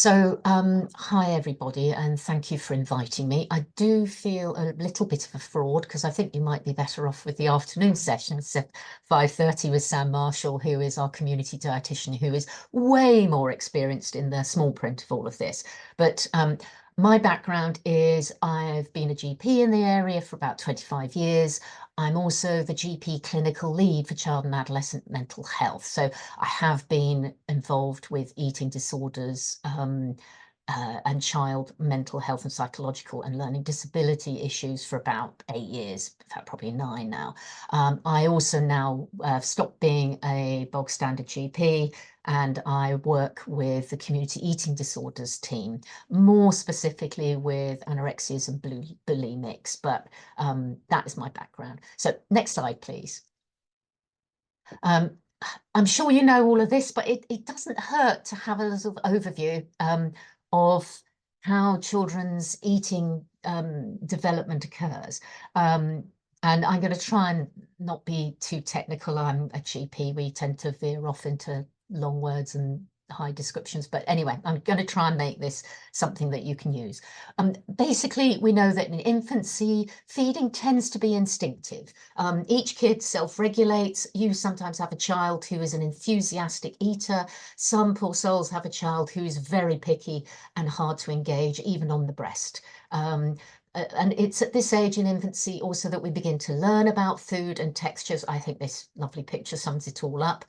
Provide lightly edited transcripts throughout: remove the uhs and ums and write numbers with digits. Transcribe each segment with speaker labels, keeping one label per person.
Speaker 1: Hi everybody, and thank you for inviting me. I do feel a little bit of a fraud because I think you might be better off with the afternoon sessions at 5:30 with Sam Marshall, who is our community dietitian, who is way more experienced in the small print of all of this. But my background is I've been a GP in the area for about 25 years. I'm also the GP clinical lead for child and adolescent mental health. So I have been involved with eating disorders and child mental health and psychological and learning disability issues for about 8 years, in fact, probably 9 now. I also now stopped being a bog standard GP, and I work with the community eating disorders team, more specifically with anorexias and bulimics, but that is my background. So next slide, please. I'm sure you know all of this, but it doesn't hurt to have a little overview of how children's eating development occurs. And I'm going to try and not be too technical. I'm a GP. We tend to veer off into long words and high descriptions. But anyway, I'm going to try and make this something that you can use. Basically, we know that in infancy, feeding tends to be instinctive. Each kid self-regulates. You sometimes have a child who is an enthusiastic eater. Some poor souls have a child who is very picky and hard to engage, even on the breast. And it's at this age in infancy also that we begin to learn about food and textures. I think this lovely picture sums it all up.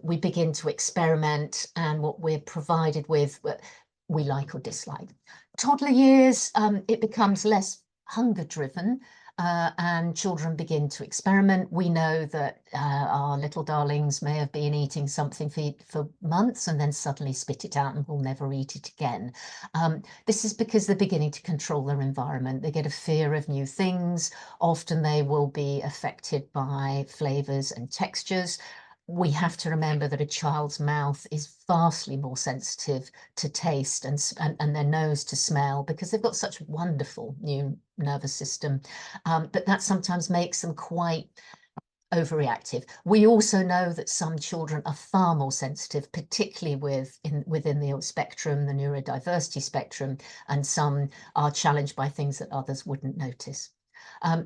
Speaker 1: We begin to experiment, and what we're provided with, we like or dislike. Toddler years, it becomes less hunger driven. And children begin to experiment. We know that our little darlings may have been eating something for months and then suddenly spit it out and will never eat it again. This is because they're beginning to control their environment. They get a fear of new things. Often they will be affected by flavors and textures. We have to remember that a child's mouth is vastly more sensitive to taste and their nose to smell, because they've got such a wonderful new nervous system. But that sometimes makes them quite overreactive. We also know that some children are far more sensitive, particularly within the spectrum, the neurodiversity spectrum, and some are challenged by things that others wouldn't notice.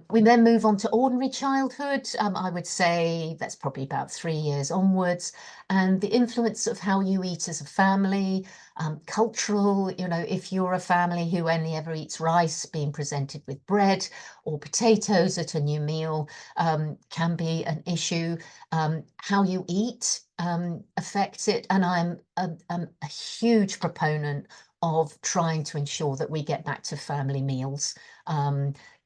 Speaker 1: We then move on to ordinary childhood. I would say that's probably about 3 years onwards. And the influence of how you eat as a family, cultural, if you're a family who only ever eats rice being presented with bread or potatoes at a new meal, can be an issue. How you eat affects it. And I'm a huge proponent of trying to ensure that we get back to family meals.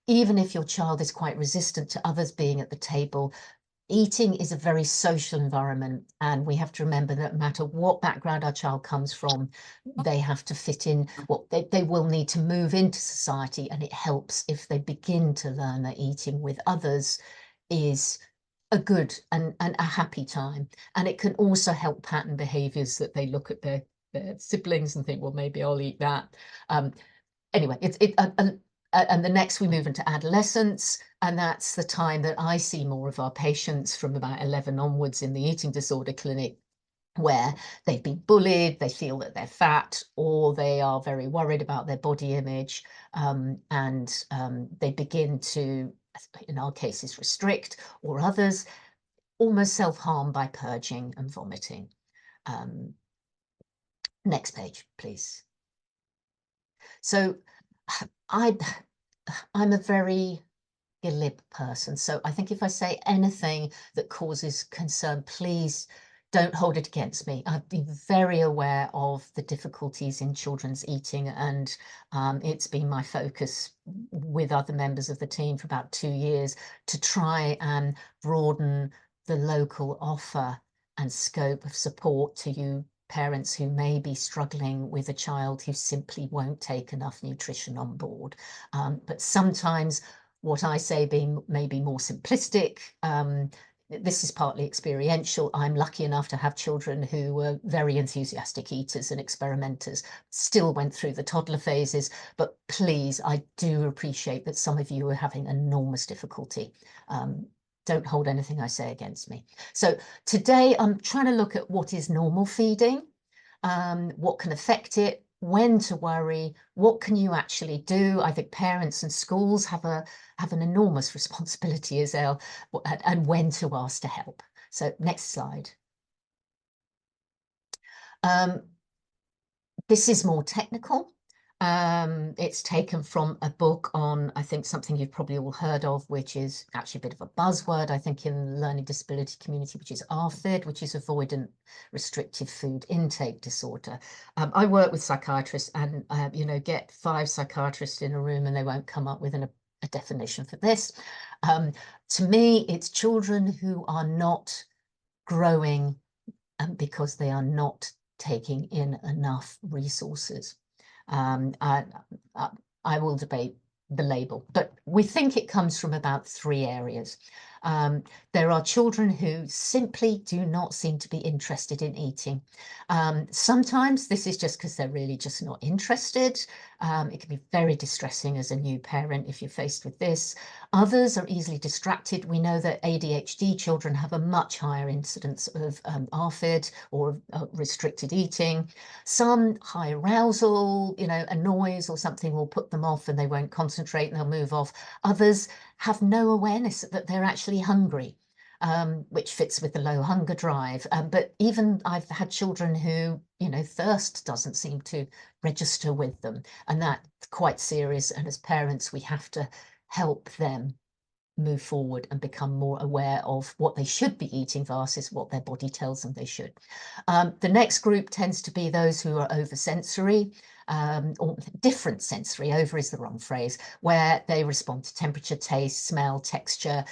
Speaker 1: Even if your child is quite resistant to others being at the table, eating is a very social environment, and we have to remember that no matter what background our child comes from, they have to fit in. Well, they will need to move into society, and it helps if they begin to learn that eating with others is a good and a happy time. And it can also help pattern behaviors, that they look at their siblings and think, well, maybe I'll eat that. Anyway, and the next we move into adolescence, and that's the time that I see more of our patients from about 11 onwards in the eating disorder clinic, where they've been bullied, they feel that they're fat, or they are very worried about their body image, and they begin to, in our cases, restrict, or others almost self-harm by purging and vomiting. Next page, please. So I'm a very glib person, so I think if I say anything that causes concern, please don't hold it against me. I've been very aware of the difficulties in children's eating, and it's been my focus with other members of the team for about 2 years to try and broaden the local offer and scope of support to you parents who may be struggling with a child who simply won't take enough nutrition on board. But sometimes what I say being maybe more simplistic, this is partly experiential. I'm lucky enough to have children who were very enthusiastic eaters and experimenters, still went through the toddler phases, but please, I do appreciate that some of you are having enormous difficulty. Don't hold anything I say against me. So today I'm trying to look at what is normal feeding. what can affect it, when to worry, what can you actually do. I think parents and schools have an enormous responsibility as well, and when to ask to help. So next slide. This is more technical. It's taken from a book on, I think, something you've probably all heard of, which is actually a bit of a buzzword, I think, in the learning disability community, which is ARFID, which is Avoidant Restrictive Food Intake Disorder. I work with psychiatrists and, you know, get 5 psychiatrists in a room and they won't come up with a definition for this. To me, it's children who are not growing because they are not taking in enough resources. I will debate the label, but we think it comes from about 3 areas. There are children who simply do not seem to be interested in eating. Sometimes this is just because they're really just not interested. It can be very distressing as a new parent if you're faced with this. Others are easily distracted. We know that ADHD children have a much higher incidence of ARFID or restricted eating. Some high arousal, you know, a noise or something will put them off and they won't concentrate and they'll move off. Others have no awareness that they're actually hungry, which fits with the low hunger drive. But even I've had children who, you know, thirst doesn't seem to register with them, and that's quite serious. And as parents, we have to help them move forward and become more aware of what they should be eating versus what their body tells them they should. The next group tends to be those who are oversensory, or different sensory. Over is the wrong phrase, where they respond to temperature, taste, smell, texture.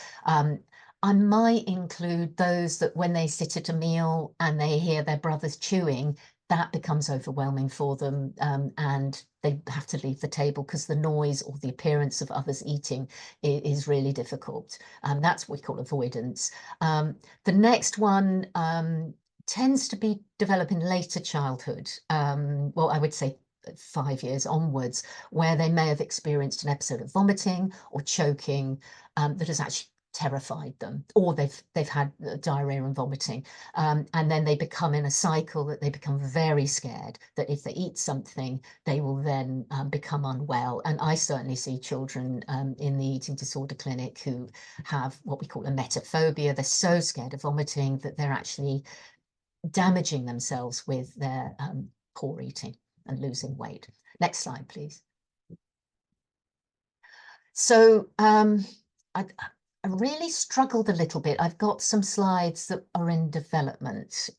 Speaker 1: I might include those that when they sit at a meal and they hear their brothers chewing, that becomes overwhelming for them, and they have to leave the table because the noise or the appearance of others eating is really difficult. That's what we call avoidance. The next one tends to be developing later childhood. Well, I would say 5 years onwards, where they may have experienced an episode of vomiting or choking that has actually terrified them, or they've had diarrhea and vomiting, and then they become in a cycle that they become very scared that if they eat something they will then become unwell. And I certainly see children in the eating disorder clinic who have what we call a emetophobia. They're so scared of vomiting that they're actually damaging themselves with their poor eating and losing weight. Next slide, please. So I really struggled a little bit. I've got some slides that are in development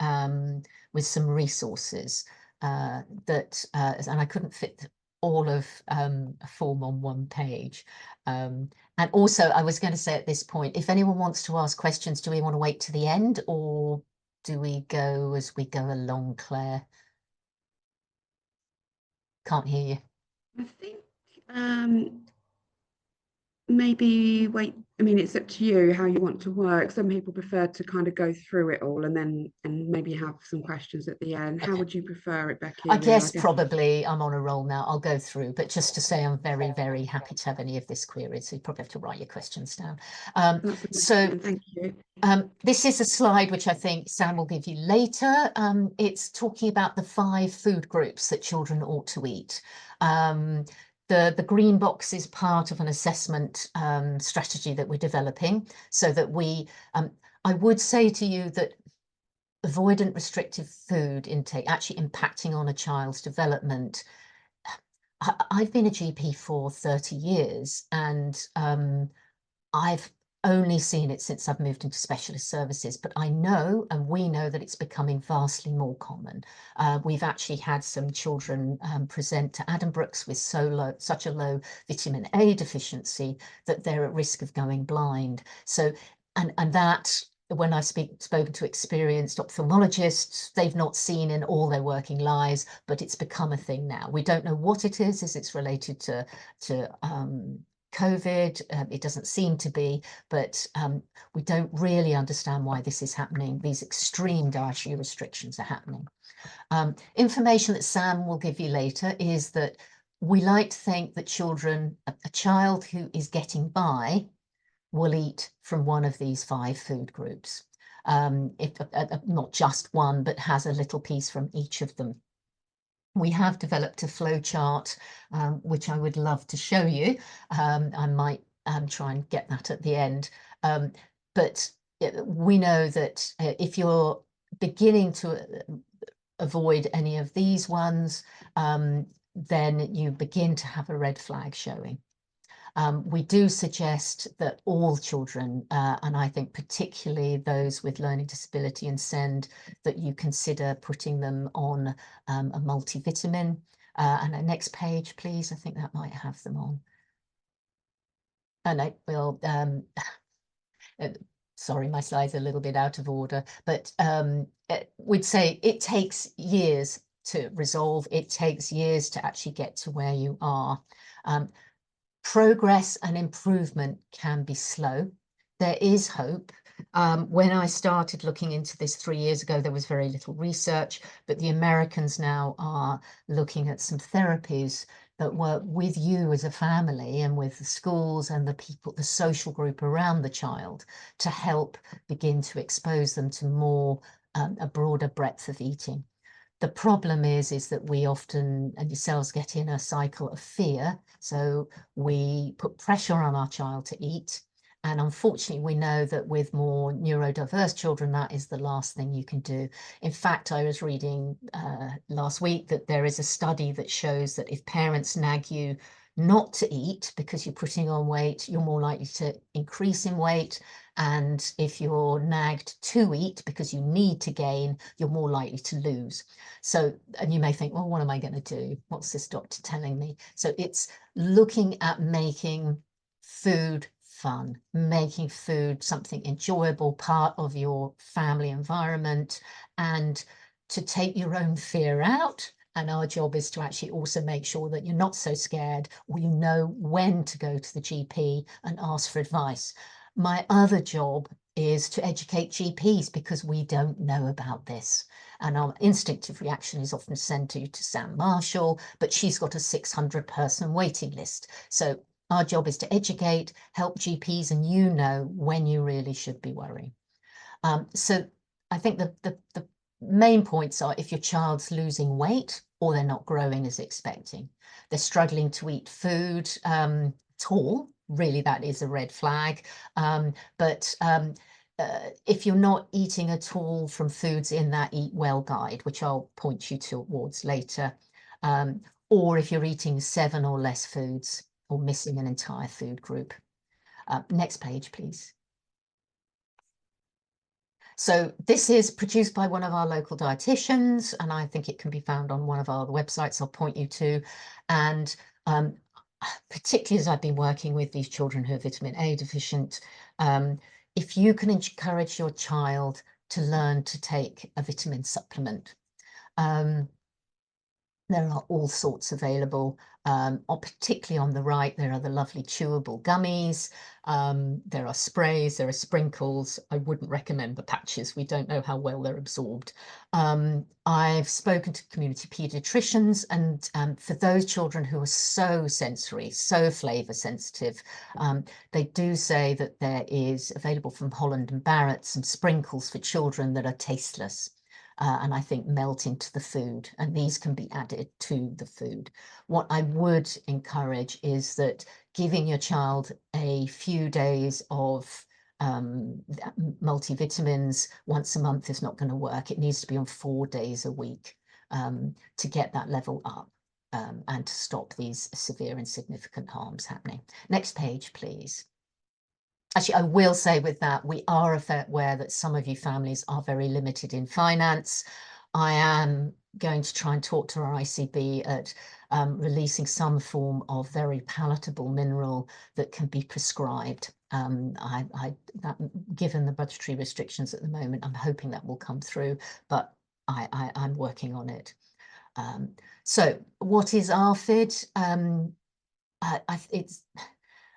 Speaker 1: with some resources that, and I couldn't fit all of a form on one page. And also, I was going to say at this point, if anyone wants to ask questions, do we want to wait to the end or do we go as we go along, Claire? Can't hear you.
Speaker 2: I think maybe wait. I mean, it's up to you how you want to work. Some people prefer to kind of go through it all and maybe have some questions at the end. How would you prefer it, Becky?
Speaker 1: I guess probably I'm on a roll now. I'll go through, but just to say I'm very, very happy to have any of this queried. So you probably have to write your questions down. So
Speaker 2: thank you.
Speaker 1: This is a slide which I think Sam will give you later. It's talking about the 5 food groups that children ought to eat. The green box is part of an assessment strategy that we're developing so that I would say to you that avoidant restrictive food intake actually impacting on a child's development. I've been a GP for 30 years and I've only seen it since I've moved into specialist services, but I know, and we know, that it's becoming vastly more common. We've actually had some children present to Addenbrooke's with such a low vitamin A deficiency that they're at risk of going blind. So, and that, when I've spoken to experienced ophthalmologists, they've not seen in all their working lives, but it's become a thing now. We don't know what it is it's related to COVID. It doesn't seem to be, but we don't really understand why this is happening. These extreme dietary restrictions are happening. Information that Sam will give you later is that we like to think that children, a child who is getting by will eat from one of these 5 food groups. if not just one, but has a little piece from each of them. We have developed a flow chart, which I would love to show you. I might try and get that at the end. But we know that if you're beginning to avoid any of these ones, then you begin to have a red flag showing. We do suggest that all children, and I think particularly those with learning disability and SEND, that you consider putting them on a multivitamin. And the next page, please. I think that might have them on. And I will, sorry, my slide's a little bit out of order, but we'd say it takes years to resolve. It takes years to actually get to where you are. Progress and improvement can be slow. There is hope. When I started looking into this 3 years ago, there was very little research, but the Americans now are looking at some therapies that work with you as a family and with the schools and the people, the social group around the child, to help begin to expose them to more, a broader breadth of eating. The problem is that we often, and yourselves, get in a cycle of fear. So we put pressure on our child to eat. And unfortunately, we know that with more neurodiverse children, that is the last thing you can do. In fact, I was reading last week that there is a study that shows that if parents nag you not to eat because you're putting on weight, you're more likely to increase in weight. And if you're nagged to eat because you need to gain, you're more likely to lose. So, and you may think, well, what am I going to do? What's this doctor telling me? So it's looking at making food fun, making food something enjoyable, part of your family environment, and to take your own fear out. And our job is to actually also make sure that you're not so scared, or you know when to go to the GP and ask for advice. My other job is to educate GPs, because we don't know about this. And our instinctive reaction is often send you to Sam Marshall, but she's got a 600-person waiting list. So our job is to educate, help GPs, and you know when you really should be worrying. So I think the main points are, if your child's losing weight or they're not growing as expecting, they're struggling to eat food at all, really that is a red flag. If you're not eating at all from foods in that Eat Well guide, which I'll point you towards later, or if you're eating 7 or less foods or missing an entire food group. Next page, please. So this is produced by one of our local dietitians, and I think it can be found on one of our websites I'll point you to. And particularly as I've been working with these children who are vitamin A deficient, if you can encourage your child to learn to take a vitamin supplement, there are all sorts available, or particularly on the right, there are the lovely chewable gummies, there are sprays, there are sprinkles. I wouldn't recommend the patches. We don't know how well they're absorbed. I've spoken to community paediatricians, and for those children who are so sensory, so flavour sensitive, they do say that there is available from Holland and Barrett some sprinkles for children that are tasteless. And I think melt into the food, and these can be added to the food. What I would encourage is that giving your child a few days of multivitamins once a month is not going to work. It needs to be on 4 days a week to get that level up and to stop these severe and significant harms happening. Next page, please. Actually, I will say with that, we are aware that some of you families are very limited in finance. I am going to try and talk to our ICB at releasing some form of very palatable mineral that can be prescribed. Given the budgetary restrictions at the moment, I'm hoping that will come through, but I'm working on it. So what is ARFID? It's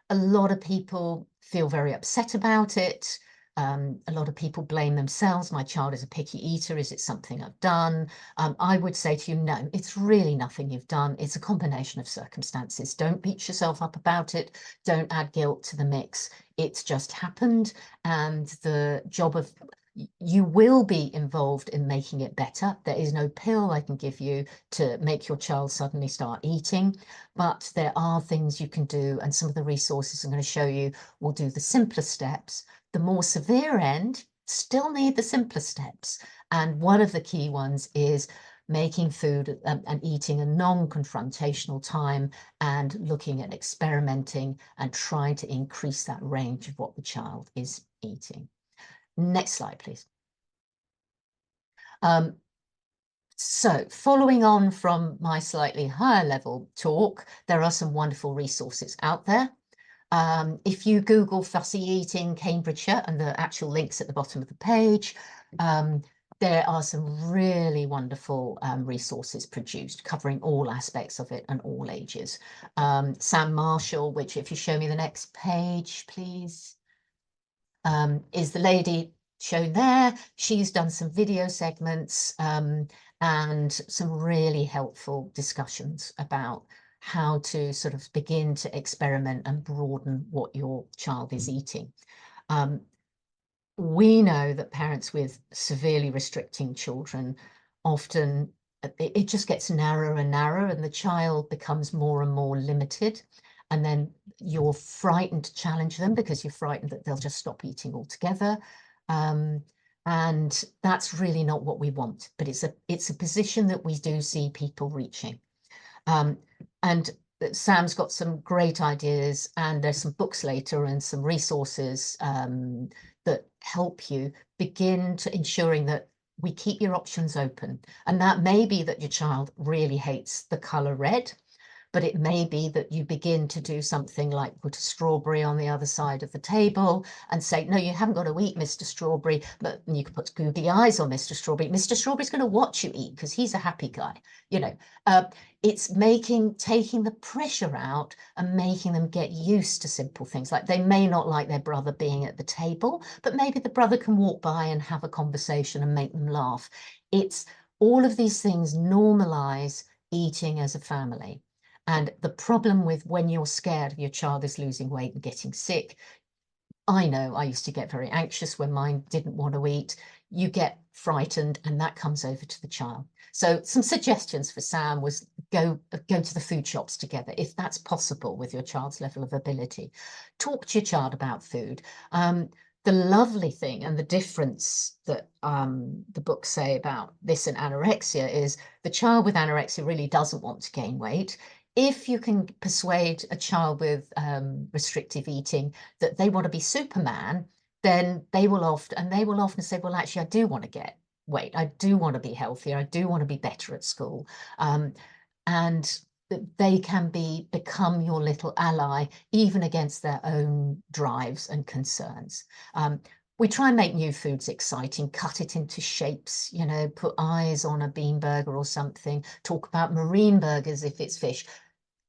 Speaker 1: a lot of people feel very upset about it. A lot of people blame themselves. My child is a picky eater. Is it something I've done? I would say to you, no, it's really nothing you've done. It's a combination of circumstances. Don't beat yourself up about it. Don't add guilt to the mix. It's just happened. And the job of You will be involved in making it better. There is no pill I can give you to make your child suddenly start eating, but there are things you can do, and some of the resources I'm going to show you will do the simpler steps. The more severe end still need the simpler steps, and one of the key ones is making food and eating a non-confrontational time and looking at experimenting and trying to increase that range of what the child is eating. Next slide, please. So following on from my slightly higher level talk, there are some wonderful resources out there. If you Google fussy eating Cambridgeshire, and the actual links at the bottom of the page, there are some really wonderful resources produced covering all aspects of it and all ages. Sam Marshall, which if you show me the next page, please, is the lady shown there. She's done some video segments and some really helpful discussions about how to sort of begin to experiment and broaden what your child is eating. We know that parents with severely restricting children often, it just gets narrower and narrower, and the child becomes more and more limited. And then you're frightened to challenge them because you're frightened that they'll just stop eating altogether. And that's really not what we want, but it's a position that we do see people reaching. And Sam's got some great ideas, and there's some books later and some resources that help you begin to ensuring that we keep your options open. And that may be that your child really hates the colour red, but it may be that you begin to do something like put a strawberry on the other side of the table and say, no, you haven't got to eat Mr. Strawberry, but you can put googly eyes on Mr. Strawberry. Mr. Strawberry's going to watch you eat because he's a happy guy. You know, it's taking the pressure out and making them get used to simple things. Like they may not like their brother being at the table, but maybe the brother can walk by and have a conversation and make them laugh. It's all of these things normalize eating as a family. And the problem with when you're scared your child is losing weight and getting sick, I know I used to get very anxious when mine didn't want to eat. You get frightened and that comes over to the child. So some suggestions for Sam was go to the food shops together, if that's possible with your child's level of ability. Talk to your child about food. The lovely thing and the difference that the books say about this and anorexia is the child with anorexia really doesn't want to gain weight. If you can persuade a child with restrictive eating that they want to be Superman, then they will often say, well, actually, I do want to get weight. I do want to be healthier. I do want to be better at school. And they can become your little ally, even against their own drives and concerns. We try and make new foods exciting, cut it into shapes, you know, put eyes on a bean burger or something, talk about marine burgers if it's fish.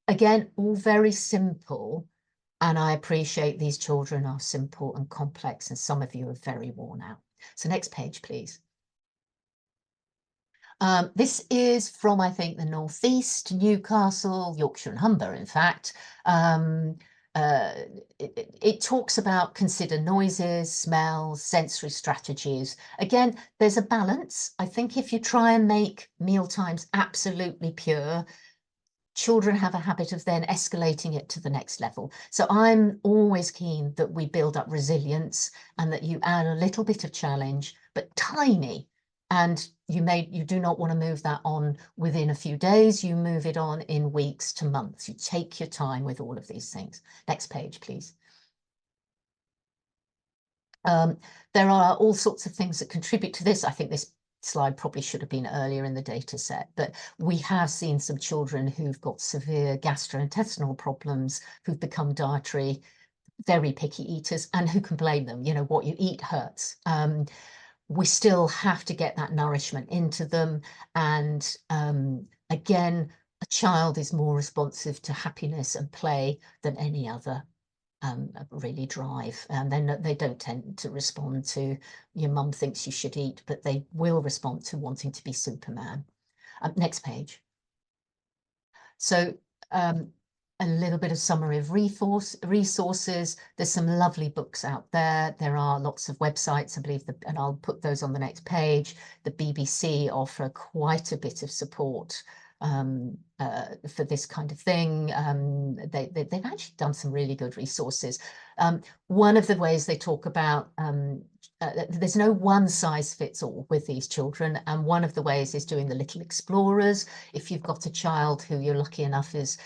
Speaker 1: Again, all very simple, and I appreciate these children are simple and complex, and some of you are very worn out. So next page, please. This is from, I think, the Northeast, Newcastle, Yorkshire and Humber, in fact. It talks about consider noises, smells, sensory strategies. Again, there's a balance. I think if you try and make mealtimes absolutely pure, children have a habit of then escalating it to the next level. So I'm always keen that we build up resilience and that you add a little bit of challenge, but tiny. And you do not want to move that on within a few days. You move it on in weeks to months. You take your time with all of these things. Next page, please. There are all sorts of things that contribute to this. I think this slide probably should have been earlier in the data set, but we have seen some children who've got severe gastrointestinal problems, who've become dietary, very picky eaters, and who can blame them? You know, what you eat hurts. We still have to get that nourishment into them. And again, a child is more responsive to happiness and play than any other really drive, and then they don't tend to respond to your mum thinks you should eat, but they will respond to wanting to be Superman. Next page. So a little bit of summary of resources. There's some lovely books out there. There are lots of websites, I believe, and I'll put those on the next page. The BBC offer quite a bit of support for this kind of thing. They've actually done some really good resources. One of the ways they talk about, there's no one size fits all with these children. And one of the ways is doing the Little Explorers. If you've got a child who you're lucky enough is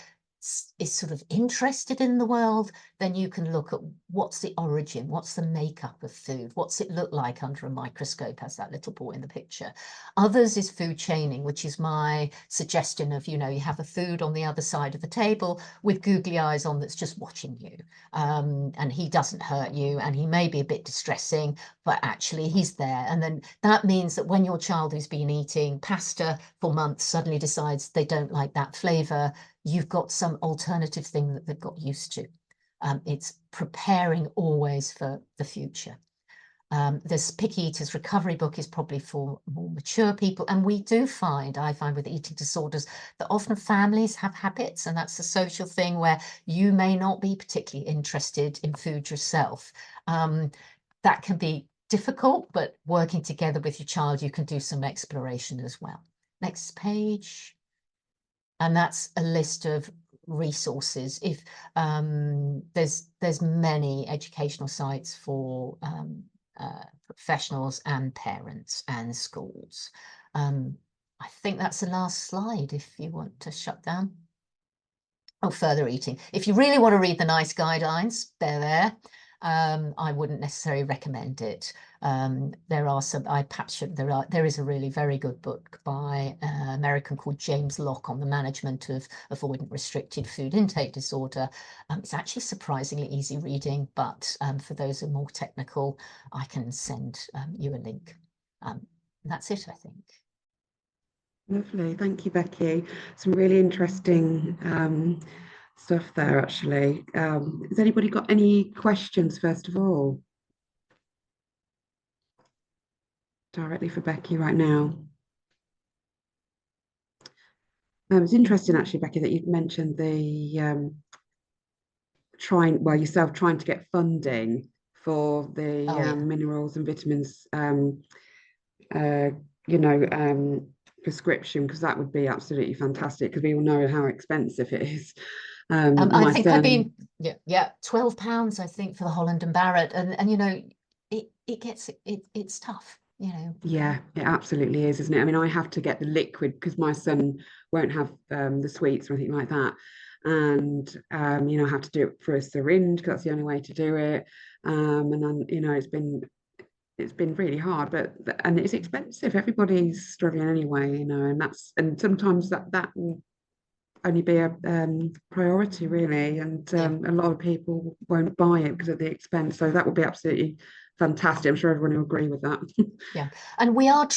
Speaker 1: sort of interested in the world, then you can look at what's the origin, what's the makeup of food, what's it look like under a microscope, as that little boy in the picture. Others is food chaining, which is my suggestion of, you know, you have a food on the other side of the table with googly eyes on that's just watching you, and he doesn't hurt you, and he may be a bit distressing, but actually he's there. And then that means that when your child who's been eating pasta for months suddenly decides they don't like that flavor, you've got some alternative thing that they've got used to. It's preparing always for the future. This Picky Eaters Recovery book is probably for more mature people. And I find with eating disorders that often families have habits, and that's a social thing where you may not be particularly interested in food yourself. That can be difficult, but working together with your child, you can do some exploration as well. Next page. And that's a list of resources. If there's many educational sites for professionals and parents and schools. I think that's the last slide if you want to shut down. Oh, further eating. If you really want to read the nice guidelines, they're there. I wouldn't necessarily recommend it. There are some, there is a really very good book by an American called James Locke on the management of avoidant restricted food intake disorder. It's actually surprisingly easy reading, but for those who are more technical, I can send you a link. That's it, I think.
Speaker 2: Lovely, thank you, Becky. Some really interesting stuff there, actually. Has anybody got any questions, first of all? Directly for Becky right now. It's interesting, actually, Becky, that you've mentioned the yourself trying to get funding for the minerals and vitamins, prescription, because that would be absolutely fantastic, because we all know how expensive it is.
Speaker 1: I think I've been £12 I think for the Holland and Barrett, and you know it's tough, you know.
Speaker 2: Yeah, it absolutely is, isn't it? I mean, I have to get the liquid because my son won't have the sweets or anything like that, and I have to do it for a syringe because that's the only way to do it. And then it's been really hard, and it's expensive. Everybody's struggling anyway, and sometimes that will only be a priority, really, and a lot of people won't buy it because of the expense. So that would be absolutely fantastic. I'm sure everyone will agree with that.
Speaker 1: Yeah, and we are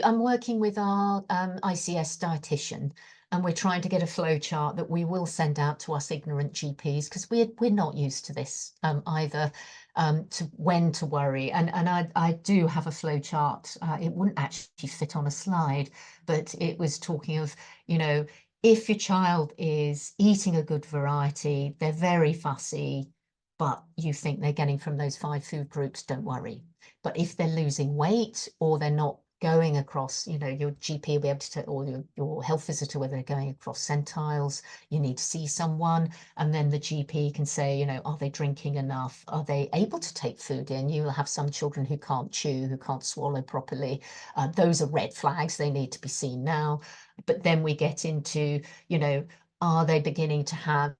Speaker 1: I'm working with our ICS dietitian, and we're trying to get a flow chart that we will send out to us ignorant GPs, because we're not used to this either, to when to worry. And I do have a flow chart. It wouldn't actually fit on a slide, but it was talking of, if your child is eating a good variety, they're very fussy, but you think they're getting from those 5 food groups, don't worry. But if they're losing weight or they're not going across, your GP will be able to tell, or your health visitor, whether they're going across centiles, you need to see someone. And then the GP can say, are they drinking enough? Are they able to take food in? You will have some children who can't chew, who can't swallow properly. Those are red flags. They need to be seen now. But then we get into, are they beginning to have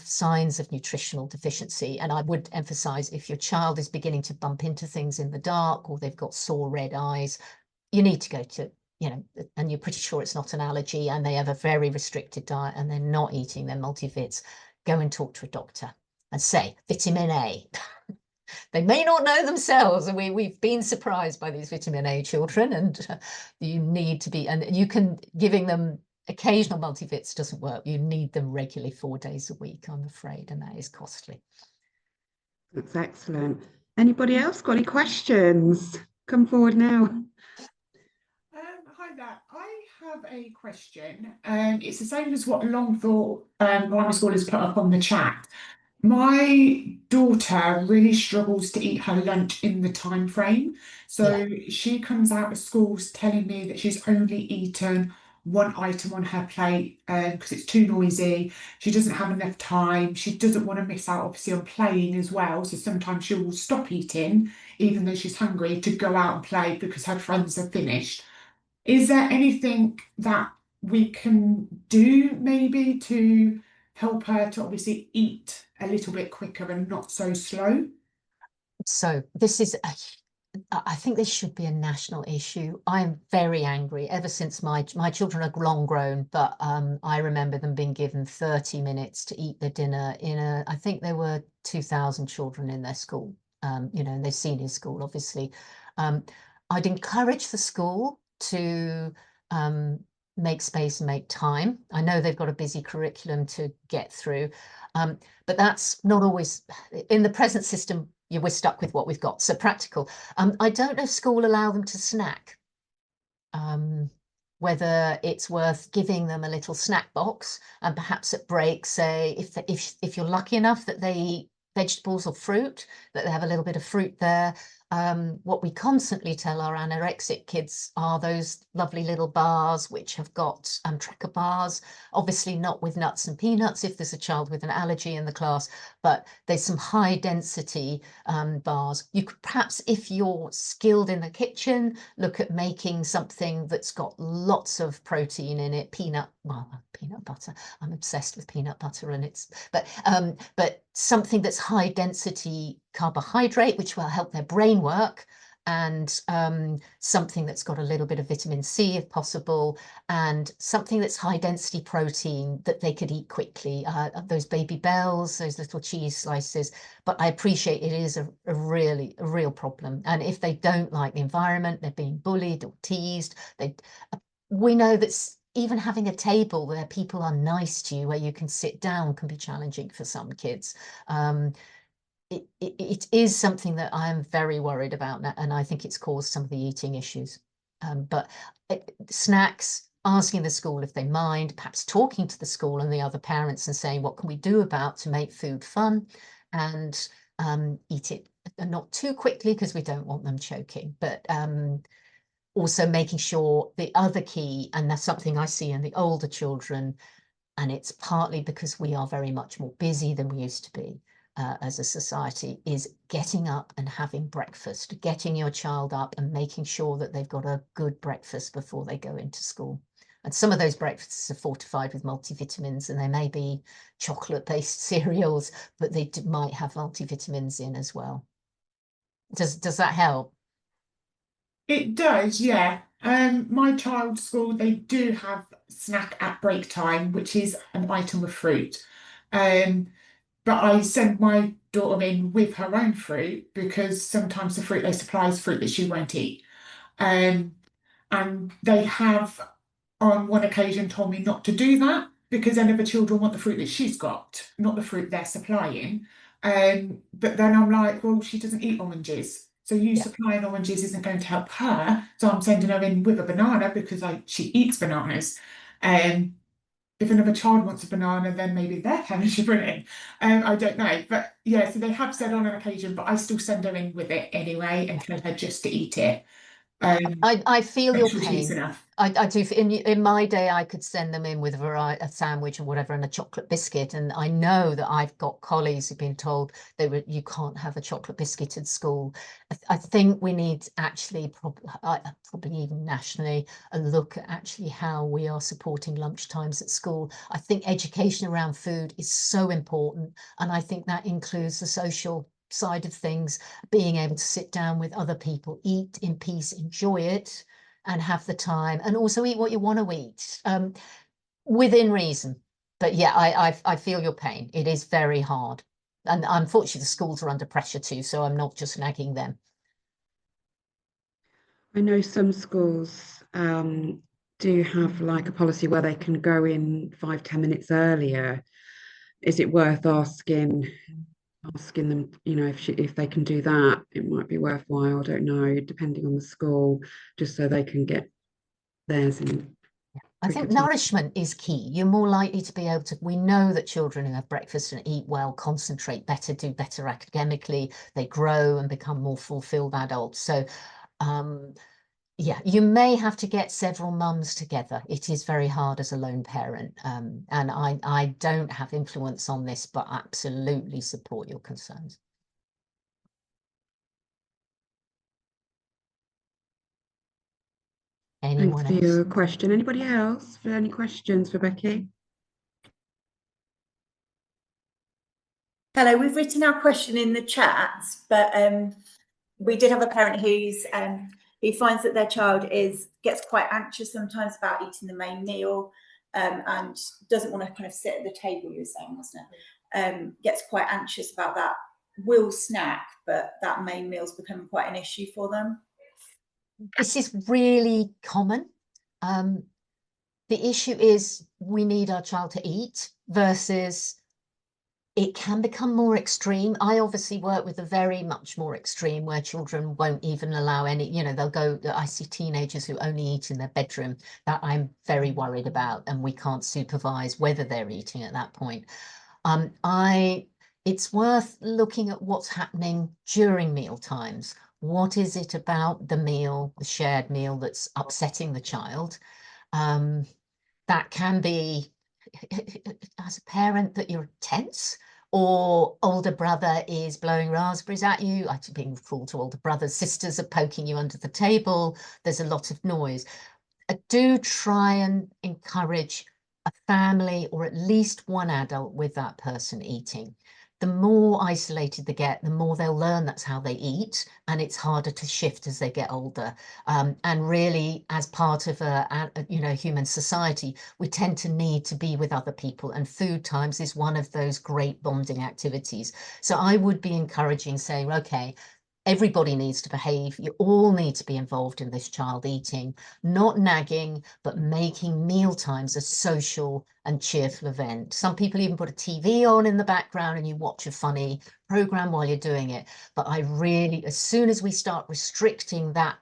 Speaker 1: signs of nutritional deficiency? And I would emphasize, if your child is beginning to bump into things in the dark, or they've got sore red eyes, you need to go to, and you're pretty sure it's not an allergy, and they have a very restricted diet and they're not eating their multivits, go and talk to a doctor and say vitamin A. They may not know themselves, and we've been surprised by these vitamin A children, and you need to be, and you can, giving them occasional multivits doesn't work. You need them regularly 4 days a week, I'm afraid, and that is costly.
Speaker 2: That's excellent. Anybody else got any questions? Come forward now.
Speaker 3: Hi there. I have a question. It's the same as what Longthorpe Primary School has put up on the chat. My daughter really struggles to eat her lunch in the time frame. So she comes out of school telling me that she's only eaten one item on her plate because it's too noisy. She doesn't have enough time. She doesn't want to miss out, obviously, on playing as well. So sometimes she will stop eating, even though she's hungry, to go out and play because her friends are finished. Is there anything that we can do maybe to help her to obviously eat a little bit quicker and not so slow?
Speaker 1: So this is I think this should be a national issue. I am very angry ever since my children are long grown, but I remember them being given 30 minutes to eat their dinner I think there were 2,000 children in their school, you know, in their senior school, obviously. I'd encourage the school to make space and make time. I know they've got a busy curriculum to get through, but that's not always in the present system. We're stuck with what we've got. So practical. I don't know if school allow them to snack. Whether it's worth giving them a little snack box and perhaps at break, say if you're lucky enough that they eat vegetables or fruit, that they have a little bit of fruit there. What we constantly tell our anorexic kids are those lovely little bars which have got tracker bars, obviously not with nuts and peanuts if there's a child with an allergy in the class, but there's some high density bars. You could perhaps, if you're skilled in the kitchen, look at making something that's got lots of protein in it, peanut butter. I'm obsessed with peanut butter, and but something that's high density carbohydrate, which will help their brain work, and something that's got a little bit of vitamin C if possible, and something that's high density protein that they could eat quickly. Those Baby Bells, those little cheese slices. But I appreciate it is a real problem. And if they don't like the environment, they're being bullied or teased. We know that even having a table where people are nice to you, where you can sit down, can be challenging for some kids. It is something that I am very worried about, and I think it's caused some of the eating issues. But snacks, asking the school if they mind, perhaps talking to the school and the other parents and saying, what can we do about to make food fun, and eat it not too quickly because we don't want them choking, but also making sure the other key, and that's something I see in the older children, and it's partly because we are very much more busy than we used to be as a society, is getting up and having breakfast, getting your child up and making sure that they've got a good breakfast before they go into school. And some of those breakfasts are fortified with multivitamins, and they may be chocolate-based cereals, but they might have multivitamins in as well. Does that help?
Speaker 3: It does, yeah. My child's school, they do have snack at break time, which is an item of fruit. But I send my daughter in with her own fruit because sometimes the fruit they supply is fruit that she won't eat. And they have on one occasion told me not to do that because then other children want the fruit that she's got, not the fruit they're supplying. But then I'm like, well, she doesn't eat oranges. So you supplying oranges isn't going to help her. So I'm sending her in with a banana because she eats bananas. If another child wants a banana, then maybe their parents should bring it in. I don't know. But yeah, so they have said on an occasion, but I still send her in with it anyway and tell her just to eat it.
Speaker 1: I feel your
Speaker 3: Sure she eats
Speaker 1: pain.
Speaker 3: enough.
Speaker 1: I do. In my day, I could send them in with a sandwich or whatever and a chocolate biscuit. And I know that I've got colleagues who've been told you can't have a chocolate biscuit at school. I think we need actually probably even nationally a look at actually how we are supporting lunch times at school. I think education around food is so important, and I think that includes the social side of things, being able to sit down with other people, eat in peace, enjoy it, and have the time, and also eat what you want to eat within reason. But yeah, I feel your pain. It is very hard, and unfortunately the schools are under pressure too, so I'm not just nagging them.
Speaker 2: I know some schools do have like a policy where they can go in 5-10 minutes earlier. Is it worth asking them, you know, if they can do that? It might be worthwhile, I don't know, depending on the school, just so they can get theirs in.
Speaker 1: I think
Speaker 2: quicker time.
Speaker 1: nourishment is key. You're more likely to be able to, we know that children who have breakfast and eat well concentrate better, do better academically, they grow and become more fulfilled adults. So yeah, you may have to get several mums together. It is very hard as a lone parent. And I don't have influence on this, but absolutely support your concerns. Anyone
Speaker 2: Thanks for
Speaker 1: else?
Speaker 2: your question. Anybody else for any questions for Becky?
Speaker 4: Hello, we've written our question in the chat, but we did have a parent who finds that their child gets quite anxious sometimes about eating the main meal, and doesn't want to kind of sit at the table, you were saying, wasn't it? Gets quite anxious about that, will snack, but that main meal's becoming quite an issue for them.
Speaker 1: This is really common. The issue is we need our child to eat versus it can become more extreme. I obviously work with a very much more extreme where children won't even allow any, you know, they'll go, I see teenagers who only eat in their bedroom. That I'm very worried about, and we can't supervise whether they're eating at that point. It's worth looking at what's happening during meal times. What is it about the meal, the shared meal, that's upsetting the child? That can be, as a parent, that you're tense, or older brother is blowing raspberries at you. I'm being cruel to older brothers. Sisters are poking you under the table. There's a lot of noise. Do try and encourage a family or at least one adult with that person eating. The more isolated they get, the more they'll learn that's how they eat, and it's harder to shift as they get older. And really, as part of a human society, we tend to need to be with other people, and food times is one of those great bonding activities. So I would be encouraging, saying, okay, everybody needs to behave. You all need to be involved in this child eating, not nagging, but making meal times a social and cheerful event. Some people even put a TV on in the background and you watch a funny program while you're doing it. But I really, as soon as we start restricting that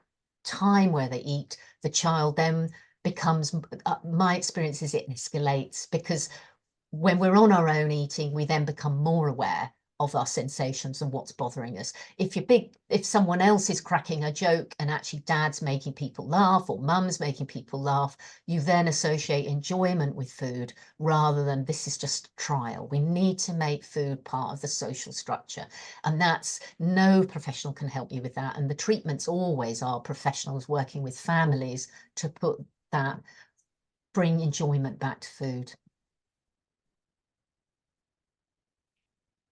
Speaker 1: time where they eat, the child then becomes, my experience is it escalates, because when we're on our own eating, we then become more aware of our sensations and what's bothering us. If someone else is cracking a joke and actually dad's making people laugh or mum's making people laugh, you then associate enjoyment with food rather than this is just a trial. We need to make food part of the social structure, and that's, no professional can help you with that. And the treatments always are professionals working with families to bring enjoyment back to food.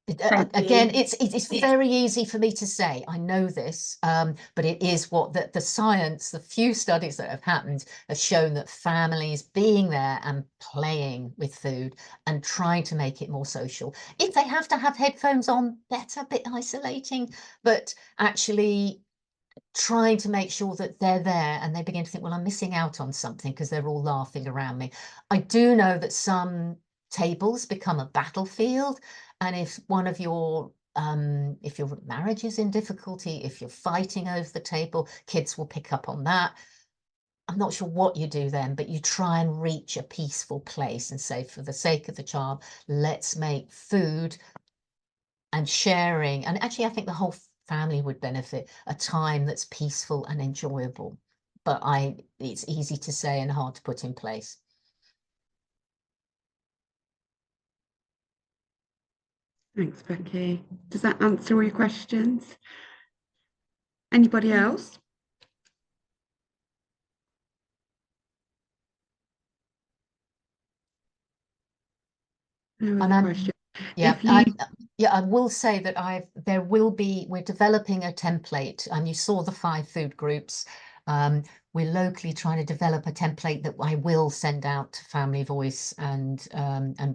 Speaker 1: Again, it's very easy for me to say, I know this, but it is what the science, the few studies that have happened have shown that families being there and playing with food and trying to make it more social. If they have to have headphones on, that's a bit isolating, but actually trying to make sure that they're there and they begin to think, well, I'm missing out on something because they're all laughing around me. I do know that some tables become a battlefield. And if one of your if your marriage is in difficulty, if you're fighting over the table, kids will pick up on that. I'm not sure what you do then, but you try and reach a peaceful place and say, for the sake of the child, let's make food and sharing. And actually, I think the whole family would benefit, a time that's peaceful and enjoyable. But it's easy to say and hard to put in place.
Speaker 2: Thanks, Becky. Does that answer all your questions? Anybody else? No other questions.
Speaker 1: Yeah, I will say that we're developing a template, and you saw the 5 food groups. We're locally trying to develop a template that I will send out to Family Voice and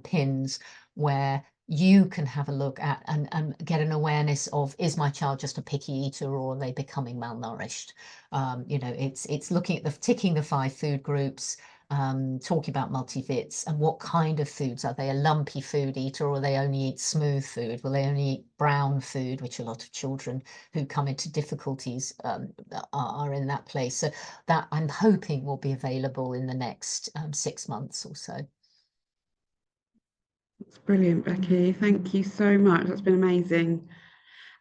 Speaker 1: PINS, where you can have a look at and get an awareness of, is my child just a picky eater or are they becoming malnourished? It's looking at ticking the 5 food groups, talking about multivits and what kind of foods. Are they a lumpy food eater, or they only eat smooth food? Will they only eat brown food, which a lot of children who come into difficulties are in that place. So that I'm hoping will be available in the next 6 months or so.
Speaker 2: That's brilliant, Becky. Thank you so much. That's been amazing.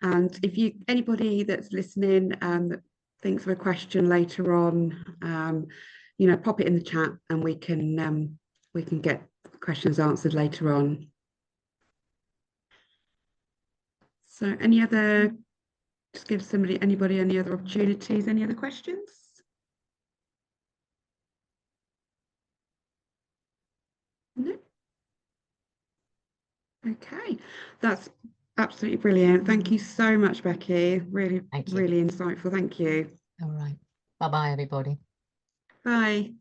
Speaker 2: And if anybody that's listening that thinks of a question later on, pop it in the chat and we can get questions answered later on. So just give anybody any other opportunities, any other questions? No? Okay, that's absolutely brilliant. Thank you so much, Becky. Really, really insightful. Thank you.
Speaker 1: All right. Bye-bye, everybody.
Speaker 2: Bye.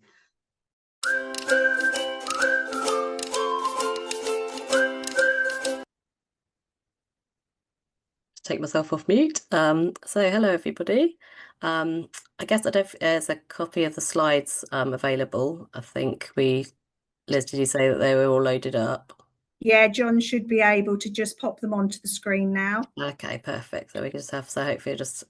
Speaker 5: Take myself off mute. So hello everybody. I guess I don't there's a copy of the slides available. I think Liz, did you say that they were all loaded up?
Speaker 6: Yeah, John should be able to just pop them onto the screen now.
Speaker 5: Okay, perfect. So we can just hopefully it'll just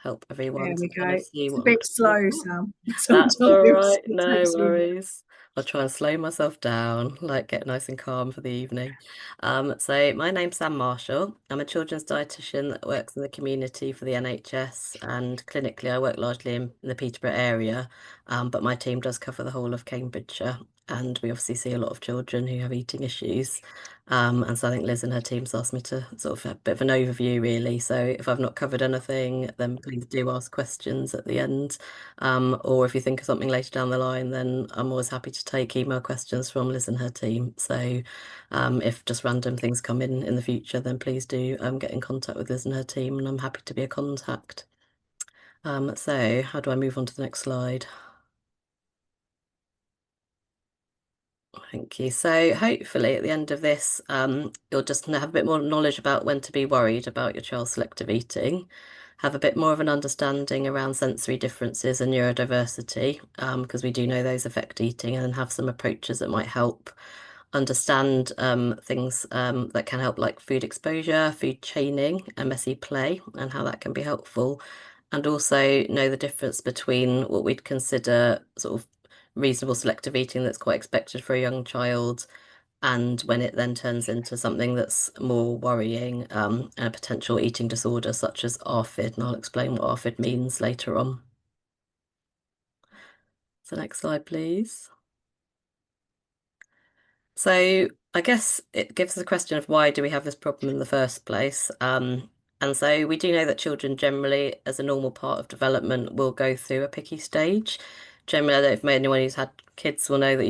Speaker 5: help everyone
Speaker 6: There we
Speaker 5: to kind of
Speaker 6: go.
Speaker 5: see
Speaker 6: It's a
Speaker 5: what
Speaker 6: bit slow, Sam.
Speaker 5: That's all right,
Speaker 6: Sometimes it
Speaker 5: no
Speaker 6: takes me a bit.
Speaker 5: worries. I'll try and slow myself down, like get nice and calm for the evening. So my name's Sam Marshall. I'm a children's dietitian that works in the community for the NHS, and clinically I work largely in the Peterborough area, but my team does cover the whole of Cambridgeshire, and we obviously see a lot of children who have eating issues. And so I think Liz and her team's asked me to sort of a bit of an overview, really. So if I've not covered anything, then please do ask questions at the end. Or if you think of something later down the line, then I'm always happy to take email questions from Liz and her team. So if just random things come in the future, then please do get in contact with Liz and her team, and I'm happy to be a contact. So how do I move on to the next slide? Thank you. So hopefully at the end of this, you'll just have a bit more knowledge about when to be worried about your child's selective eating, have a bit more of an understanding around sensory differences and neurodiversity, because we do know those affect eating, and have some approaches that might help understand things that can help, like food exposure, food chaining, and messy play, and how that can be helpful. And also know the difference between what we'd consider sort of reasonable selective eating that's quite expected for a young child, and when it then turns into something that's more worrying, a potential eating disorder such as ARFID, and I'll explain what ARFID means later on. So next slide, please. So I guess it gives us a question of why do we have this problem in the first place? And so we do know that children generally, as a normal part of development, will go through a picky stage. Generally, I don't know if anyone who's had kids will know that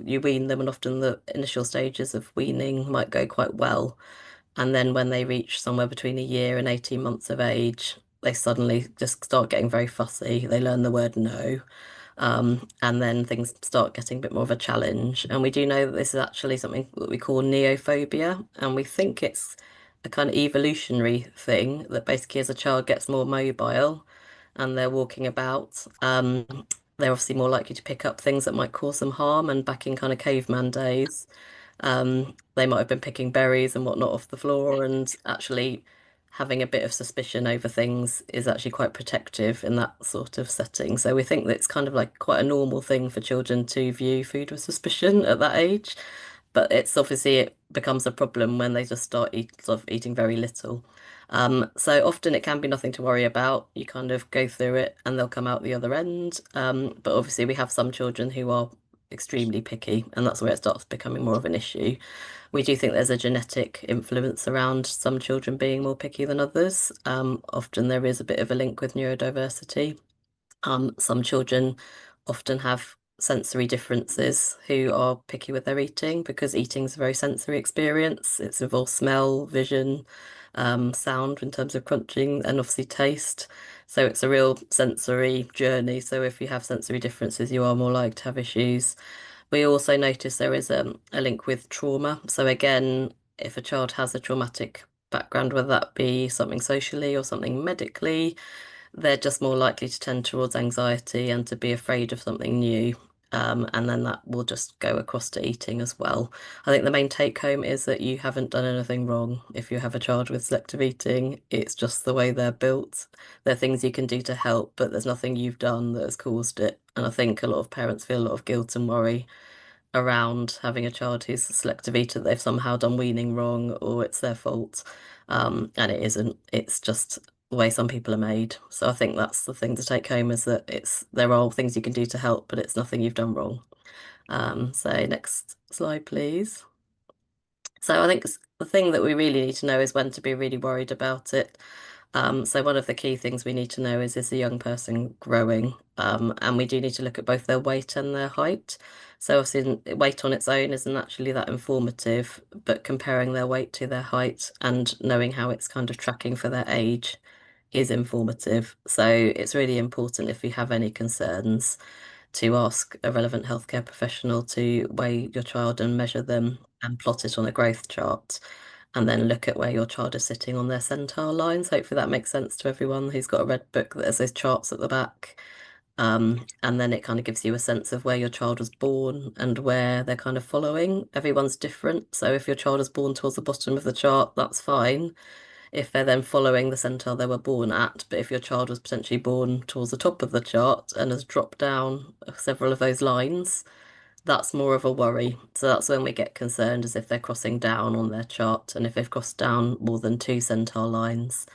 Speaker 5: you wean them, and often the initial stages of weaning might go quite well. And then when they reach somewhere between a year and 18 months of age, they suddenly just start getting very fussy. They learn the word no. And then things start getting a bit more of a challenge. And we do know that this is actually something that we call neophobia. And we think it's a kind of evolutionary thing that basically as a child gets more mobile and they're walking about, they're obviously more likely to pick up things that might cause them harm. And back in kind of caveman days, they might have been picking berries and whatnot off the floor, and actually having a bit of suspicion over things is actually quite protective in that sort of setting. So we think that it's kind of like quite a normal thing for children to view food with suspicion at that age. But it's obviously it becomes a problem when they just start eating very little. So often it can be nothing to worry about. You kind of go through it and they'll come out the other end. But obviously we have some children who are extremely picky, and that's where it starts becoming more of an issue. We do think there's a genetic influence around some children being more picky than others. Often there is a bit of a link with neurodiversity. Some children often have sensory differences who are picky with their eating, because eating is a very sensory experience. It involves smell, vision, sound in terms of crunching, and obviously taste. So it's a real sensory journey. So if you have sensory differences, you are more likely to have issues. We also notice there is a link with trauma. So again, if a child has a traumatic background, whether that be something socially or something medically, they're just more likely to tend towards anxiety and to be afraid of something new. and then that will just go across to eating as well. I think the main take home is that you haven't done anything wrong if you have a child with selective eating. It's just the way they're built. There are things you can do to help, but there's nothing you've done that has caused it. And I think a lot of parents feel a lot of guilt and worry around having a child who's a selective eater, that they've somehow done weaning wrong or it's their fault. And it isn't. It's just the way some people are made. So I think that's the thing to take home, is that there are things you can do to help, but it's nothing you've done wrong. So next slide, please. So I think the thing that we really need to know is when to be really worried about it. So one of the key things we need to know is the young person growing? And we do need to look at both their weight and their height. So obviously weight on its own isn't actually that informative, but comparing their weight to their height and knowing how it's kind of tracking for their age is informative. So it's really important, if you have any concerns, to ask a relevant healthcare professional to weigh your child and measure them and plot it on a growth chart, and then look at where your child is sitting on their centile lines. Hopefully that makes sense to everyone who's got a red book that has those charts at the back. And then it kind of gives you a sense of where your child was born and where they're kind of following. Everyone's different. So if your child is born towards the bottom of the chart, that's fine, if they're then following the centile they were born at. But if your child was potentially born towards the top of the chart and has dropped down several of those lines, that's more of a worry. So that's when we get concerned, is if they're crossing down on their chart, and if they've crossed down more than 2 centile lines,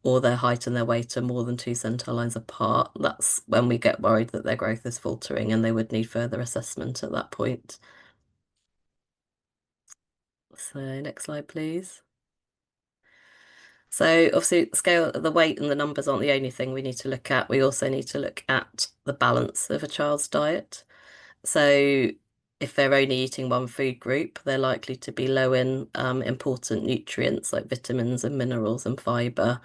Speaker 5: or their height and their weight are more than 2 centile lines apart, that's when we get worried that their growth is faltering and they would need further assessment at that point. So next slide, please. So obviously scale, the weight and the numbers aren't the only thing we need to look at. We also need to look at the balance of a child's diet. So if they're only eating one food group, they're likely to be low in important nutrients like vitamins and minerals and fiber.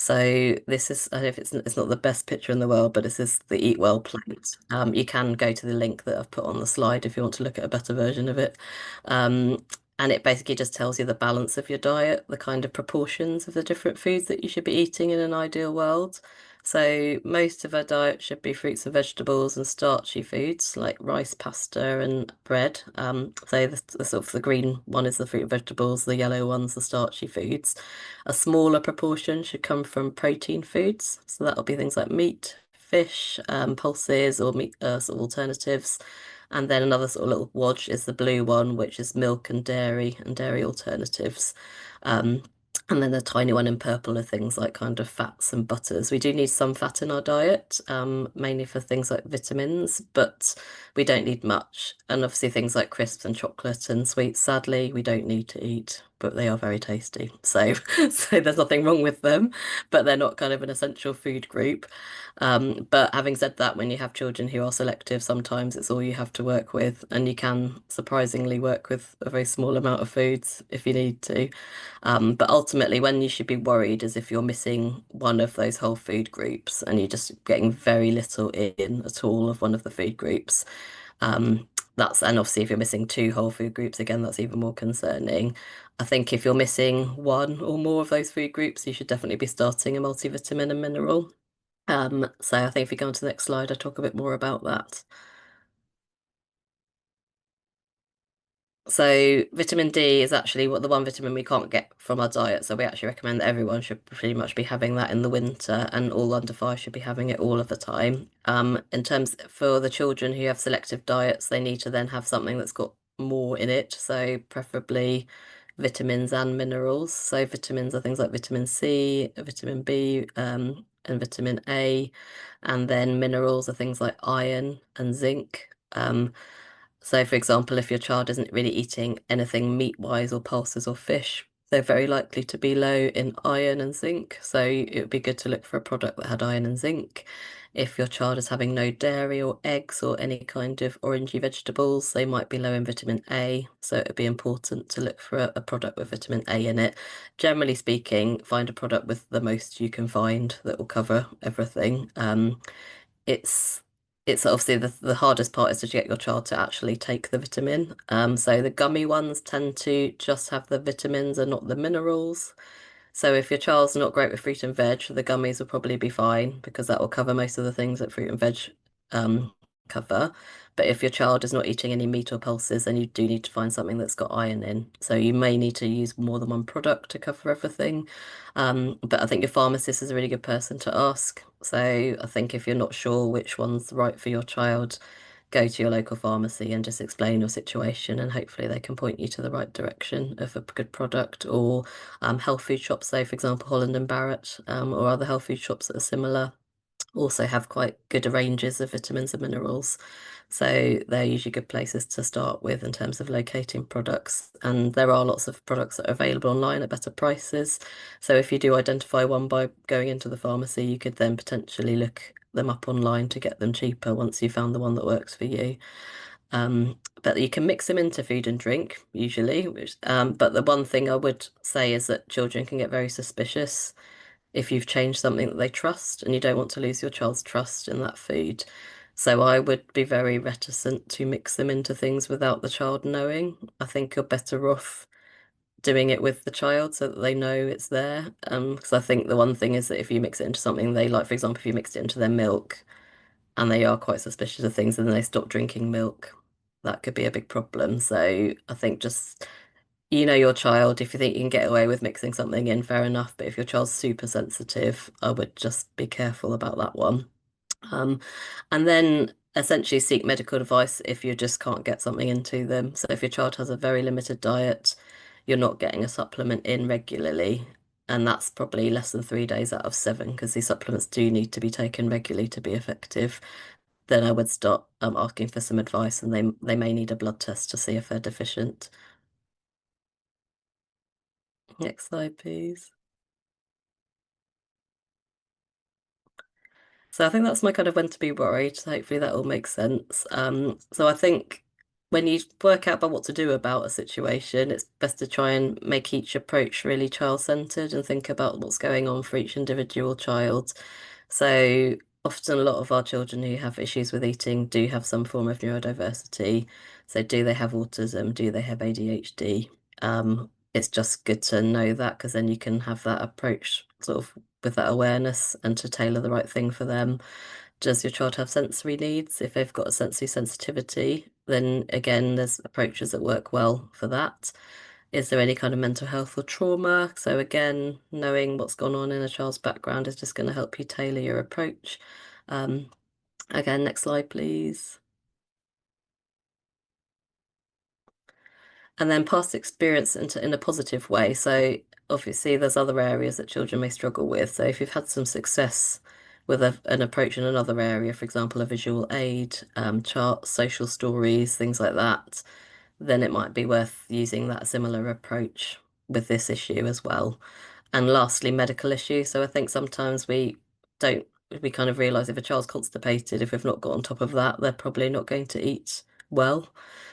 Speaker 5: So this is, I don't know if it's not the best picture in the world, but this is the Eat Well plate. You can go to the link that I've put on the slide if you want to look at a better version of it. And it basically just tells you the balance of your diet, the kind of proportions of the different foods that you should be eating in an ideal world. So most of our diet should be fruits and vegetables and starchy foods like rice, pasta, and bread. So the sort of the green one is the fruit and vegetables, the yellow one's the starchy foods. A smaller proportion should come from protein foods. So that'll be things like meat, fish, pulses, or meat sort of alternatives. And then another sort of little wodge is the blue one, which is milk and dairy alternatives. And then the tiny one in purple are things like kind of fats and butters. We do need some fat in our diet, mainly for things like vitamins, but we don't need much. And obviously things like crisps and chocolate and sweets, sadly, we don't need to eat, but they are very tasty. So, so there's nothing wrong with them, but they're not kind of an essential food group. But having said that, when you have children who are selective, sometimes it's all you have to work with, and you can surprisingly work with a very small amount of foods if you need to. But ultimately, when you should be worried is if you're missing one of those whole food groups and you're just getting very little in at all of one of the food groups. And obviously if you're missing 2 whole food groups, again, that's even more concerning. I think if you're missing 1 or more of those food groups, you should definitely be starting a multivitamin and mineral. So I think if you go on to the next slide, I talk a bit more about that. So vitamin D is actually the one vitamin we can't get from our diet. So we actually recommend that everyone should pretty much be having that in the winter, and all under 5 should be having it all of the time. In terms for the children who have selective diets, they need to then have something that's got more in it. So preferably vitamins and minerals. So vitamins are things like vitamin C, vitamin B, and vitamin A. And then minerals are things like iron and zinc. So, for example, if your child isn't really eating anything meat-wise or pulses or fish, they're very likely to be low in iron and zinc. So it would be good to look for a product that had iron and zinc. If your child is having no dairy or eggs or any kind of orangey vegetables, they might be low in vitamin A. So it would be important to look for a product with vitamin A in it. Generally speaking, find a product with the most you can find that will cover everything. It's obviously the hardest part is to get your child to actually take the vitamin. So the gummy ones tend to just have the vitamins and not the minerals. So if your child's not great with fruit and veg, the gummies will probably be fine because that will cover most of the things that fruit and veg cover. But if your child is not eating any meat or pulses, then you do need to find something that's got iron in. So you may need to use more than one product to cover everything. But I think your pharmacist is a really good person to ask. So I think if you're not sure which one's right for your child, go to your local pharmacy and just explain your situation, and hopefully they can point you to the right direction of a good product. Or health food shops, so for example, Holland and Barrett, or other health food shops that are similar, also have quite good ranges of vitamins and minerals. So they're usually good places to start with in terms of locating products. And there are lots of products that are available online at better prices. So if you do identify one by going into the pharmacy, you could then potentially look them up online to get them cheaper once you found the one that works for you. But you can mix them into food and drink usually. But the one thing I would say is that children can get very suspicious if you've changed something that they trust, and you don't want to lose your child's trust in that food. So I would be very reticent to mix them into things without the child knowing. I think you're better off doing it with the child so that they know it's there. Because I think the one thing is that if you mix it into something they like, for example, if you mixed it into their milk and they are quite suspicious of things and then they stop drinking milk, that could be a big problem. So I think just your child, if you think you can get away with mixing something in, fair enough. But if your child's super sensitive, I would just be careful about that one. And then essentially seek medical advice if you just can't get something into them. So if your child has a very limited diet, you're not getting a supplement in regularly, and that's probably less than 3 days out of 7, because these supplements do need to be taken regularly to be effective, then I would start asking for some advice, and they may need a blood test to see if they're deficient. Next slide, please. So I think that's my kind of when to be worried. So hopefully that all makes sense. So I think when you work out about what to do about a situation, it's best to try and make each approach really child-centered and think about what's going on for each individual child. So often a lot of our children who have issues with eating do have some form of neurodiversity. So do they have autism? Do they have ADHD? It's just good to know that, because then you can have that approach sort of with that awareness and to tailor the right thing for them. Does your child have sensory needs? If they've got a sensory sensitivity, then again, there's approaches that work well for that. Is there any kind of mental health or trauma? So again, knowing what's gone on in a child's background is just going to help you tailor your approach. Again, next slide, please. And then past experience in a positive way. So obviously there's other areas that children may struggle with. So if you've had some success with an approach in another area, for example, a visual aid, charts, social stories, things like that, then it might be worth using that similar approach with this issue as well. And lastly, medical issues. So I think sometimes we kind of realise if a child's constipated, if we've not got on top of that, they're probably not going to eat well.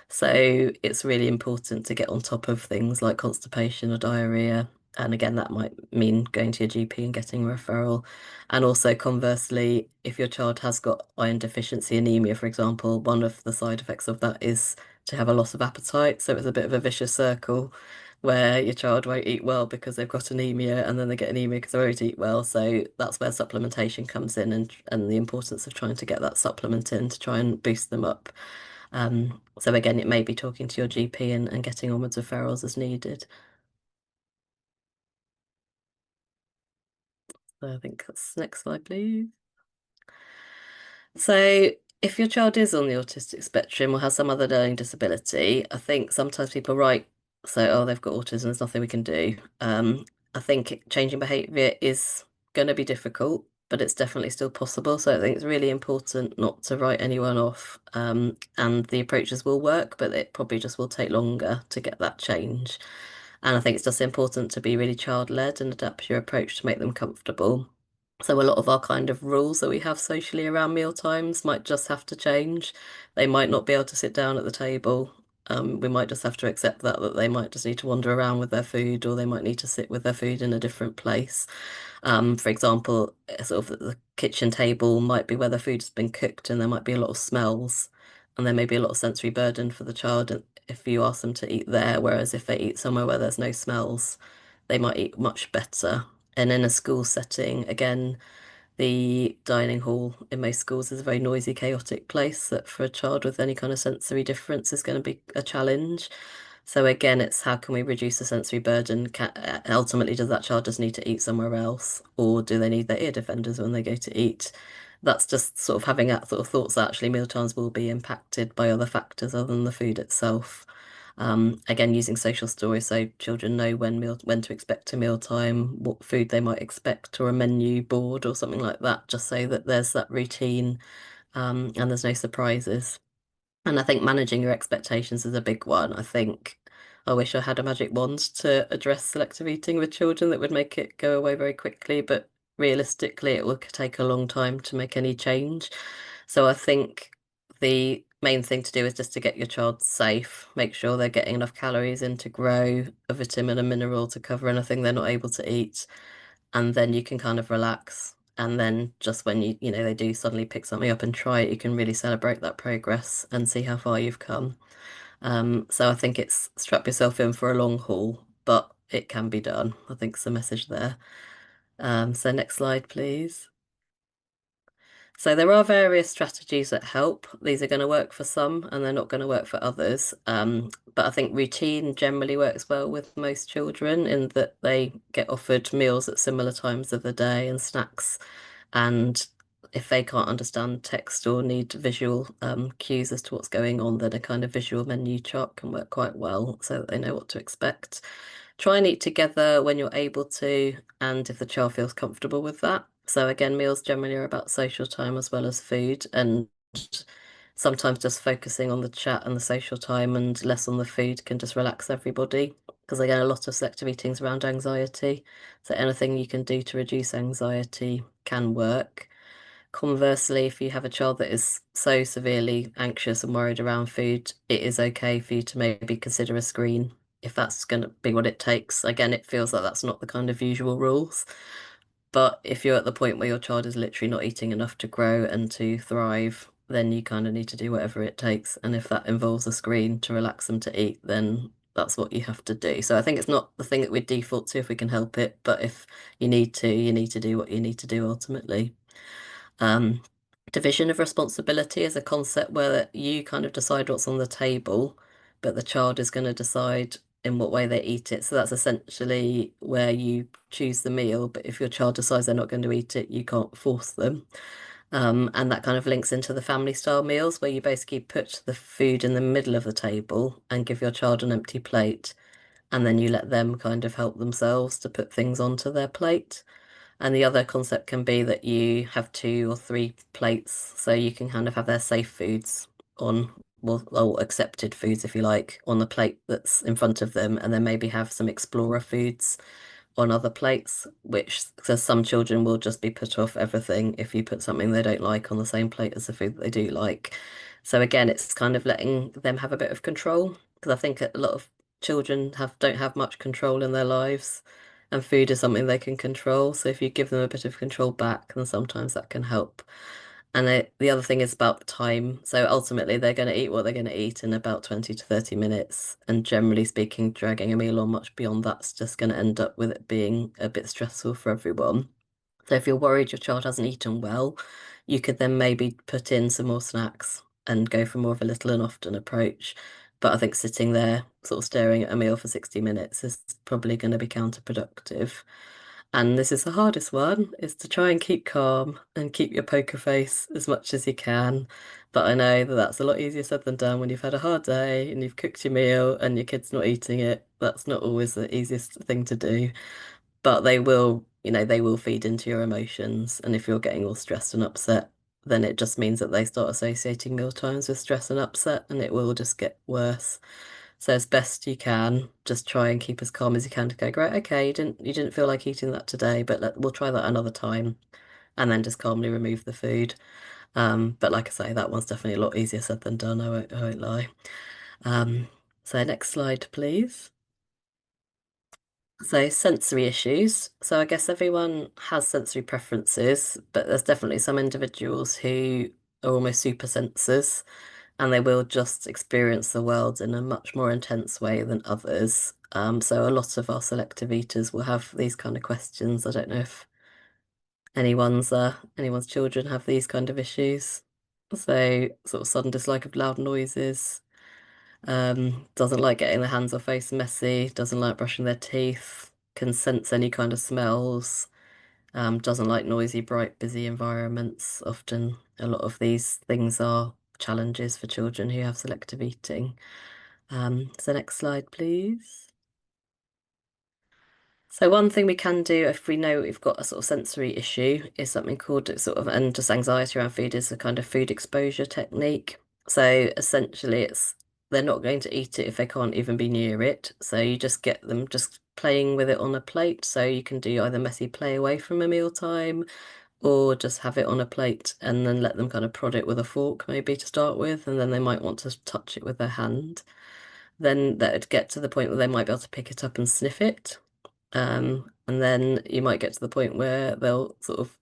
Speaker 5: So it's really important to get on top of things like constipation or diarrhea. And again, that might mean going to your GP and getting a referral. And also conversely, if your child has got iron deficiency anemia, for example, one of the side effects of that is to have a loss of appetite. So it's a bit of a vicious circle where your child won't eat well because they've got anemia, and then they get anemia because they won't eat well. So that's where supplementation comes in, and the importance of trying to get that supplement in to try and boost them up. So again, it may be talking to your GP and getting onwards referrals as needed. So I think that's next slide, please. So if your child is on the autistic spectrum or has some other learning disability, I think sometimes people write, so, oh, they've got autism, there's nothing we can do. I think changing behaviour is going to be difficult, but it's definitely still possible. So I think it's really important not to write anyone off. And the approaches will work, but it probably just will take longer to get that change. And I think it's just important to be really child-led and adapt your approach to make them comfortable. So a lot of our kind of rules that we have socially around meal times might just have to change. They might not be able to sit down at the table. We might just have to accept that they might just need to wander around with their food, or they might need to sit with their food in a different place. For example, sort of the kitchen table might be where the food's been cooked, and there might be a lot of smells, and there may be a lot of sensory burden for the child if you ask them to eat there. Whereas if they eat somewhere where there's no smells, they might eat much better. And in a school setting, again, The dining hall in most schools is a very noisy, chaotic place that for a child with any kind of sensory difference is going to be a challenge. So again, it's how can we reduce the sensory burden? Ultimately, does that child just need to eat somewhere else, or do they need their ear defenders when they go to eat? That's just sort of having that sort of thoughts that actually mealtimes will be impacted by other factors other than the food itself. Again, using social stories so children know when to expect a mealtime, what food they might expect, or a menu board or something like that, just so that there's that routine, and there's no surprises. And I think managing your expectations is a big one. I think I wish I had a magic wand to address selective eating with children that would make it go away very quickly, but realistically, it will take a long time to make any change. So I think the main thing to do is just to get your child safe, make sure they're getting enough calories in to grow, a vitamin and mineral to cover anything they're not able to eat, and then you can kind of relax. And then just when they do suddenly pick something up and try it, you can really celebrate that progress and see how far you've come. So I think it's strap yourself in for a long haul, but it can be done. I think it's the message there. So next slide, please. So there are various strategies that help. These are going to work for some and they're not going to work for others. But I think routine generally works well with most children in that they get offered meals at similar times of the day and snacks. And if they can't understand text or need visual cues as to what's going on, then a kind of visual menu chart can work quite well so that they know what to expect. Try and eat together when you're able to, and if the child feels comfortable with that. So again, meals generally are about social time as well as food, and sometimes just focusing on the chat and the social time and less on the food can just relax everybody. Because again, a lot of selective eating is around anxiety. So anything you can do to reduce anxiety can work. Conversely, if you have a child that is so severely anxious and worried around food, it is okay for you to maybe consider a screen if that's going to be what it takes. Again, it feels like that's not the kind of usual rules. But if you're at the point where your child is literally not eating enough to grow and to thrive, then you kind of need to do whatever it takes. And if that involves a screen to relax them to eat, then that's what you have to do. So I think it's not the thing that we default to if we can help it, but if you need to do what you need to do ultimately. Division of responsibility is a concept where you kind of decide what's on the table, but the child is going to decide in what way they eat it. So that's essentially where you choose the meal, but if your child decides they're not going to eat it, you can't force them. And that kind of links into the family style meals where you basically put the food in the middle of the table and give your child an empty plate, and then you let them kind of help themselves to put things onto their plate. And the other concept can be that you have 2 or 3 plates, so you can kind of have their safe foods on, well, or accepted foods, if you like, on the plate that's in front of them, and then maybe have some explorer foods on other plates, which so some children will just be put off everything if you put something they don't like on the same plate as the food that they do like. So again, it's kind of letting them have a bit of control, because I think a lot of children don't have much control in their lives, and food is something they can control. So if you give them a bit of control back, then sometimes that can help. And the other thing is about time. So ultimately, they're going to eat what they're going to eat in about 20 to 30 minutes. And generally speaking, dragging a meal on much beyond that's just going to end up with it being a bit stressful for everyone. So if you're worried your child hasn't eaten well, you could then maybe put in some more snacks and go for more of a little and often approach. But I think sitting there sort of staring at a meal for 60 minutes is probably going to be counterproductive. And this is the hardest one, is to try and keep calm and keep your poker face as much as you can. But I know that that's a lot easier said than done when you've had a hard day and you've cooked your meal and your kid's not eating it. That's not always the easiest thing to do. But they will feed into your emotions. And if you're getting all stressed and upset, then it just means that they start associating meal times with stress and upset, and it will just get worse. So as best you can, just try and keep as calm as you can to go, great, okay, you didn't feel like eating that today, but we'll try that another time, and then just calmly remove the food. But like I say, that one's definitely a lot easier said than done, I won't lie. So next slide, please. So sensory issues. So I guess everyone has sensory preferences, but there's definitely some individuals who are almost super sensors, and they will just experience the world in a much more intense way than others. So a lot of our selective eaters will have these kind of questions. I don't know if anyone's children have these kind of issues. So sort of sudden dislike of loud noises, doesn't like getting their hands or face messy, doesn't like brushing their teeth, can sense any kind of smells, doesn't like noisy, bright, busy environments. Often a lot of these things are challenges for children who have selective eating. So next slide, please. So one thing we can do if we know we've got a sort of sensory issue is something called and just anxiety around food is a kind of food exposure technique. So essentially they're not going to eat it if they can't even be near it. So you just get them just playing with it on a plate. So you can do either messy play away from a mealtime or just have it on a plate and then let them kind of prod it with a fork maybe to start with, and then they might want to touch it with their hand. Then that would get to the point where they might be able to pick it up and sniff it. And then you might get to the point where they'll sort of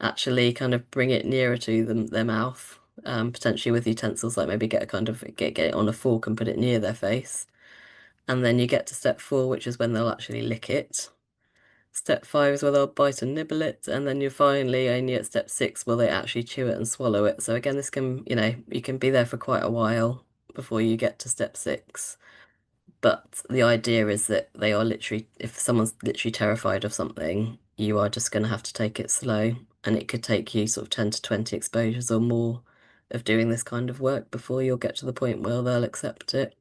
Speaker 5: actually kind of bring it nearer to their mouth, potentially with utensils, like maybe get it on a fork and put it near their face. And then you get to step 4, which is when they'll actually lick it. Step 5 is where they'll bite and nibble it, and then you're finally only at step 6 where they actually chew it and swallow it. So again, this can, you can be there for quite a while before you get to step 6. But the idea is that they are literally, if someone's literally terrified of something, you are just going to have to take it slow. And it could take you sort of 10 to 20 exposures or more of doing this kind of work before you'll get to the point where they'll accept it.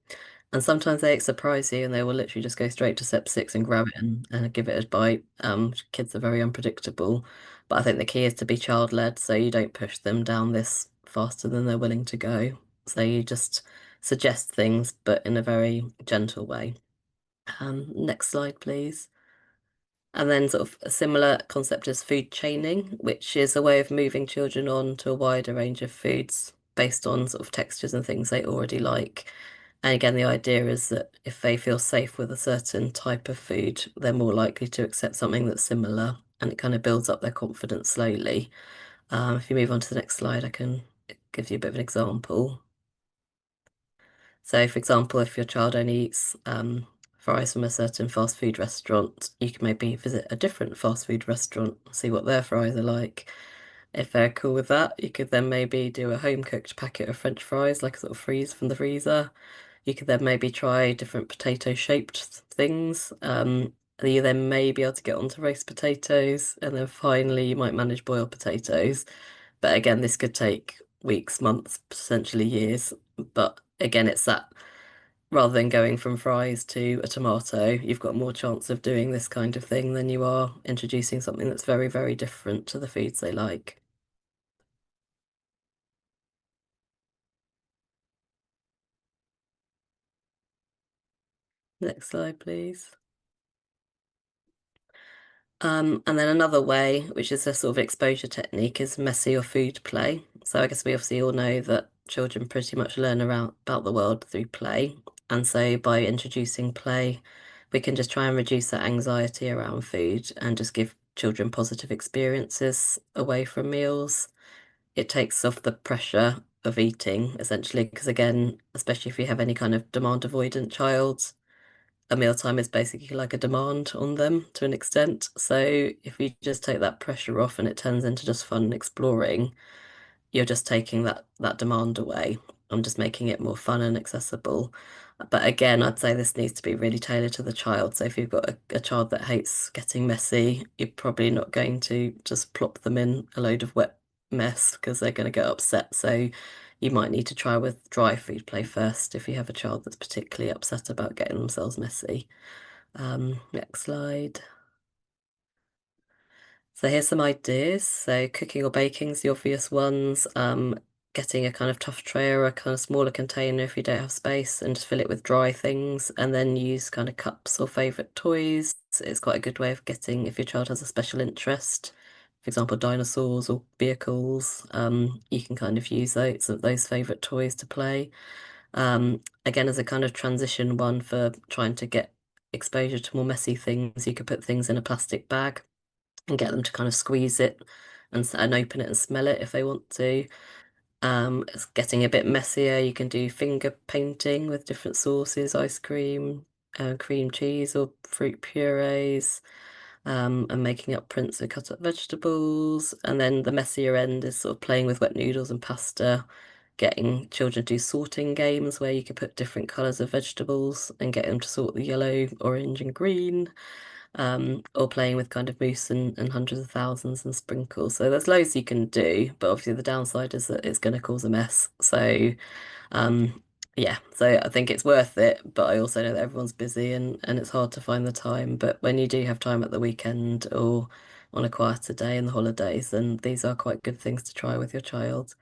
Speaker 5: And sometimes they surprise you and they will literally just go straight to step 6 and grab it and give it a bite. Kids are very unpredictable. But I think the key is to be child-led, so you don't push them down this faster than they're willing to go. So you just suggest things, but in a very gentle way. Next slide, please. And then sort of a similar concept is food chaining, which is a way of moving children on to a wider range of foods based on sort of textures and things they already like. And again, the idea is that if they feel safe with a certain type of food, they're more likely to accept something that's similar, and it kind of builds up their confidence slowly. If you move on to the next slide, I can give you a bit of an example. So, for example, if your child only eats fries from a certain fast food restaurant, you can maybe visit a different fast food restaurant, see what their fries are like. If they're cool with that, you could then maybe do a home-cooked packet of French fries, like a sort of freeze from the freezer. You could then maybe try different potato-shaped things. You then may be able to get onto roast potatoes, and then finally you might manage boiled potatoes. But again, this could take weeks, months, potentially years. But again, it's that rather than going from fries to a tomato, you've got more chance of doing this kind of thing than you are introducing something that's very, very different to the foods they like. Next slide, please. And then another way, which is a sort of exposure technique, is messy or food play. So I guess we obviously all know that children pretty much learn about the world through play. And so by introducing play, we can just try and reduce that anxiety around food and just give children positive experiences away from meals. It takes off the pressure of eating, essentially, because again, especially if you have any kind of demand avoidant child, a mealtime is basically like a demand on them to an extent. So if you just take that pressure off and it turns into just fun exploring, you're just taking that demand away. I'm just making it more fun and accessible. But again, I'd say this needs to be really tailored to the child. So if you've got a child that hates getting messy, you're probably not going to just plop them in a load of wet mess because they're going to get upset. So you might need to try with dry food play first if you have a child that's particularly upset about getting themselves messy. Next slide. So here's some ideas. So cooking or baking is the obvious ones. Getting a kind of tough tray or a kind of smaller container if you don't have space and just fill it with dry things, and then use kind of cups or favorite toys. It's quite a good way of getting, if your child has a special interest, for example, dinosaurs or vehicles, you can kind of use those favorite toys to play. Again, as a kind of transition one for trying to get exposure to more messy things, you could put things in a plastic bag and get them to kind of squeeze it and open it and smell it if they want to. It's getting a bit messier. You can do finger painting with different sauces, ice cream, cream cheese, or fruit purees. and making up prints with cut up vegetables. And then the messier end is sort of playing with wet noodles and pasta, getting children to do sorting games where you could put different colours of vegetables and get them to sort the yellow, orange, and green. Or playing with kind of mousse and hundreds of thousands and sprinkles. So there's loads you can do, but obviously the downside is that it's going to cause a mess. So yeah, so I think it's worth it, but I also know that everyone's busy and it's hard to find the time. But when you do have time at the weekend or on a quieter day in the holidays, then these are quite good things to try with your child.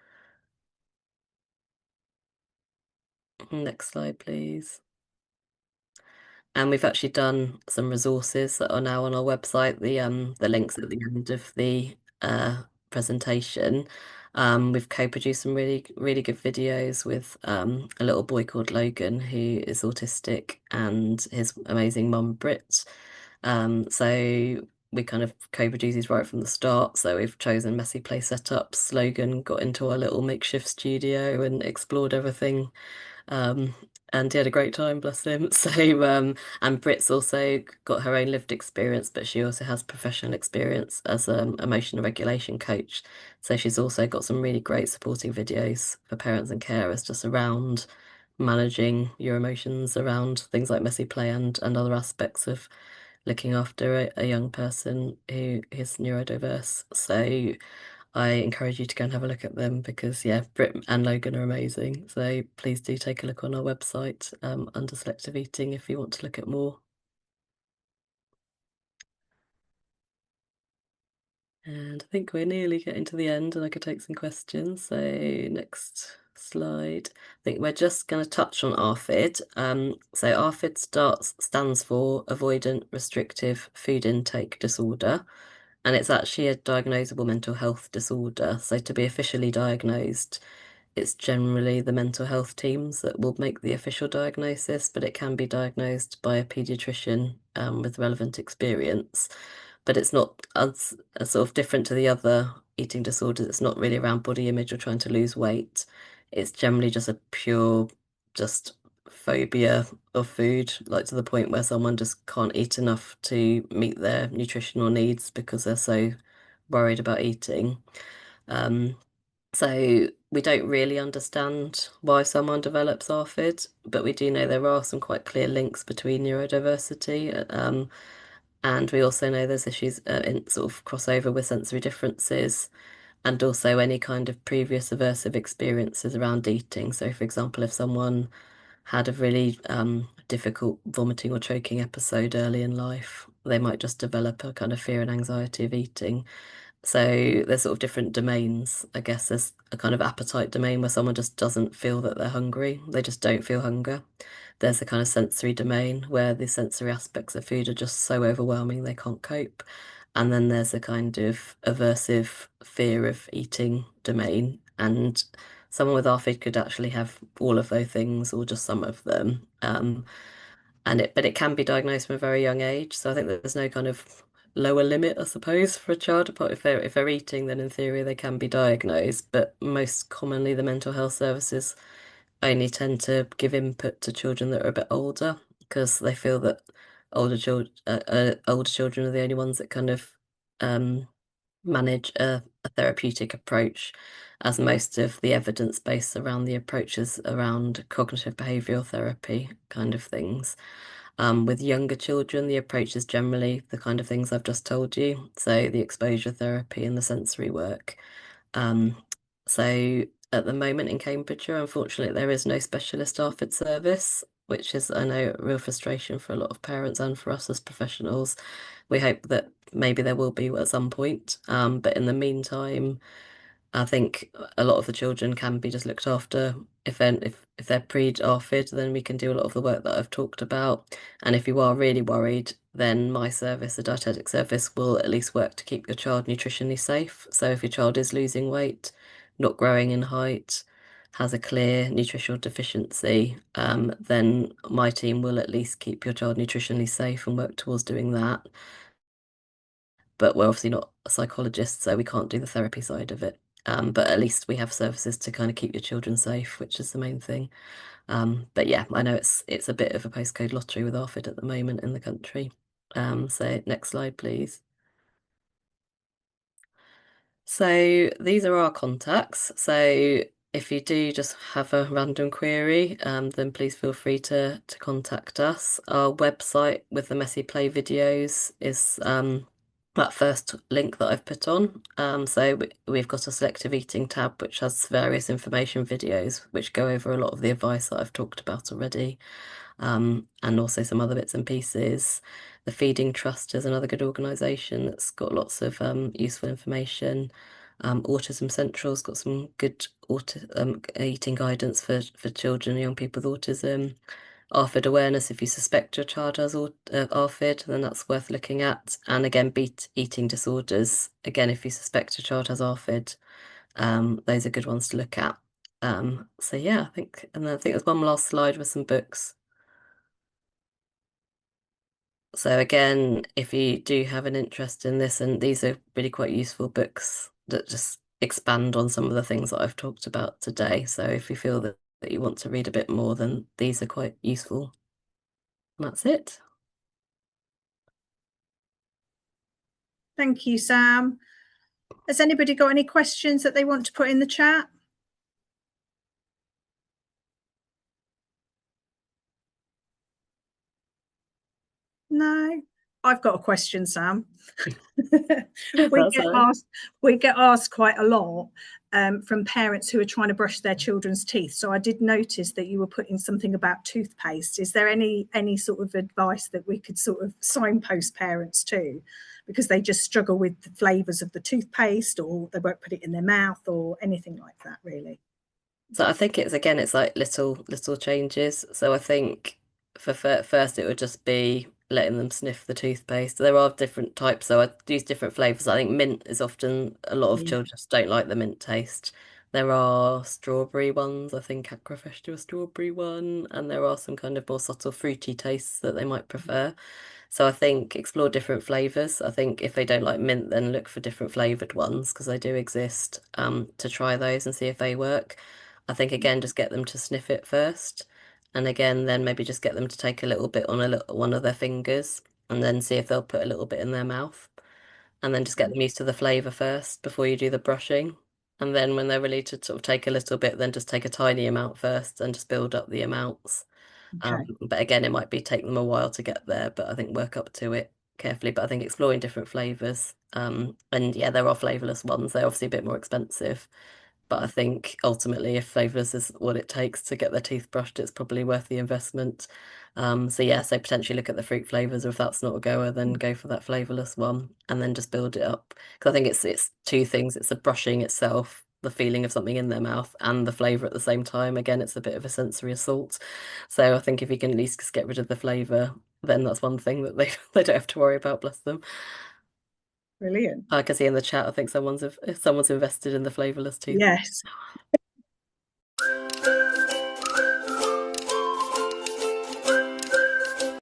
Speaker 5: Next slide, please. And we've actually done some resources that are now on our website, the links at the end of the presentation. We've co-produced some really good videos with a little boy called Logan who is autistic and his amazing mum Brit. So we kind of co-produced these right from the start. So we've chosen messy play setups. Logan got into our little makeshift studio and explored everything. And he had a great time, bless him. So, and Brit's also got her own lived experience, but she also has professional experience as an emotional regulation coach. So she's also got some really great supporting videos for parents and carers just around managing your emotions around things like messy play and other aspects of looking after a young person who is neurodiverse. So I encourage you to go and have a look at them because, yeah, Britt and Logan are amazing. So please do take a look on our website under selective eating if you want to look at more. And I think we're nearly getting to the end and I could take some questions. So next slide. I think we're just going to touch on ARFID. So ARFID stands for Avoidant Restrictive Food Intake Disorder. And it's actually a diagnosable mental health disorder. So to be officially diagnosed, it's generally the mental health teams that will make the official diagnosis, but it can be diagnosed by a paediatrician with relevant experience. But it's not as sort of different to the other eating disorders. It's not really around body image or trying to lose weight. It's generally just a pure, just phobia of food, like to the point where someone just can't eat enough to meet their nutritional needs because they're so worried about eating. So we don't really understand why someone develops ARFID, but we do know there are some quite clear links between neurodiversity. And we also know there's issues in sort of crossover with sensory differences and also any kind of previous aversive experiences around eating. So, for example, if someone had a really difficult vomiting or choking episode early in life, they might just develop a kind of fear and anxiety of eating. So there's sort of different domains. I guess there's a kind of appetite domain where someone just doesn't feel that they're hungry. They just don't feel hunger. There's a kind of sensory domain where the sensory aspects of food are just so overwhelming they can't cope. And then there's a kind of aversive fear of eating domain. And someone with ARFID could actually have all of those things or just some of them. But it can be diagnosed from a very young age. So I think that there's no kind of lower limit, I suppose, for a child. But if they're eating, then in theory they can be diagnosed. But most commonly, the mental health services only tend to give input to children that are a bit older because they feel that older children are the only ones that kind of manage a therapeutic approach, as most of the evidence base around the approaches around cognitive behavioral therapy kind of things. With younger children, the approach is generally the kind of things I've just told you, so the exposure therapy and the sensory work. So at the moment in Cambridgeshire, unfortunately, there is no specialist ARFID service, which is, I know, a real frustration for a lot of parents and for us as professionals. We hope that maybe there will be at some point, but in the meantime, I think a lot of the children can be just looked after. If they're pre-ARFID, then we can do a lot of the work that I've talked about. And if you are really worried, then my service, the dietetic service, will at least work to keep your child nutritionally safe. So if your child is losing weight, not growing in height, has a clear nutritional deficiency, then my team will at least keep your child nutritionally safe and work towards doing that. But we're obviously not a psychologist, so we can't do the therapy side of it. But at least we have services to kind of keep your children safe, which is the main thing. But yeah, I know it's a bit of a postcode lottery with ARFID at the moment in the country. So next slide, please. So these are our contacts. So if you do just have a random query, then please feel free to contact us. Our website with the Messy Play videos is that first link that I've put on. So we've got a selective eating tab, which has various information videos, which go over a lot of the advice that I've talked about already, and also some other bits and pieces. The Feeding Trust is another good organisation that's got lots of useful information. Autism Central's got some good eating guidance for children and young people with autism. ARFID awareness, if you suspect your child has ARFID, then that's worth looking at. And again, beat eating disorders. Again, if you suspect your child has ARFID, those are good ones to look at. So yeah, I think there's one last slide with some books. So again, if you do have an interest in this, and these are really quite useful books that just expand on some of the things that I've talked about today. So if you feel that you want to read a bit more, then these are quite useful. And that's it.
Speaker 6: Thank you, Sam. Has anybody got any questions that they want to put in the chat? No, I've got a question, Sam. We get asked quite a lot from parents who are trying to brush their children's teeth. So I did notice that you were putting something about toothpaste. Is there any sort of advice that we could sort of signpost parents to, because they just struggle with the flavours of the toothpaste, or they won't put it in their mouth or anything like that, really?
Speaker 5: So I think it's like little changes. So I think for first it would just be letting them sniff the toothpaste. There are different types, so I use different flavors. I think mint is often, a lot of children just don't like the mint taste. There are strawberry ones. I think Aquafresh do a strawberry one, and there are some kind of more subtle fruity tastes that they might prefer. So I think explore different flavors. I think if they don't like mint, then look for different flavored ones, because they do exist, to try those and see if they work. I think again, just get them to sniff it first. And again, then maybe just get them to take a little bit on one of their fingers, and then see if they'll put a little bit in their mouth. And then just get them used to the flavour first before you do the brushing. And then when they're ready to sort of take a little bit, then just take a tiny amount first and just build up the amounts.
Speaker 6: Okay.
Speaker 5: But again, it might take them a while to get there, but I think work up to it carefully. But I think exploring different flavours. And yeah, there are flavourless ones. They're obviously a bit more expensive. But I think ultimately, if flavours is what it takes to get their teeth brushed, it's probably worth the investment. So yeah, so potentially look at the fruit flavours, or if that's not a goer, then go for that flavourless one, and then just build it up. Because I think it's two things: it's the brushing itself, the feeling of something in their mouth, and the flavour at the same time. Again, it's a bit of a sensory assault. So I think if you can at least just get rid of the flavour, then that's one thing that they don't have to worry about. Bless them.
Speaker 6: Brilliant.
Speaker 5: I can see in the chat, I think someone's invested in the flavourless toothpaste.
Speaker 6: Yes.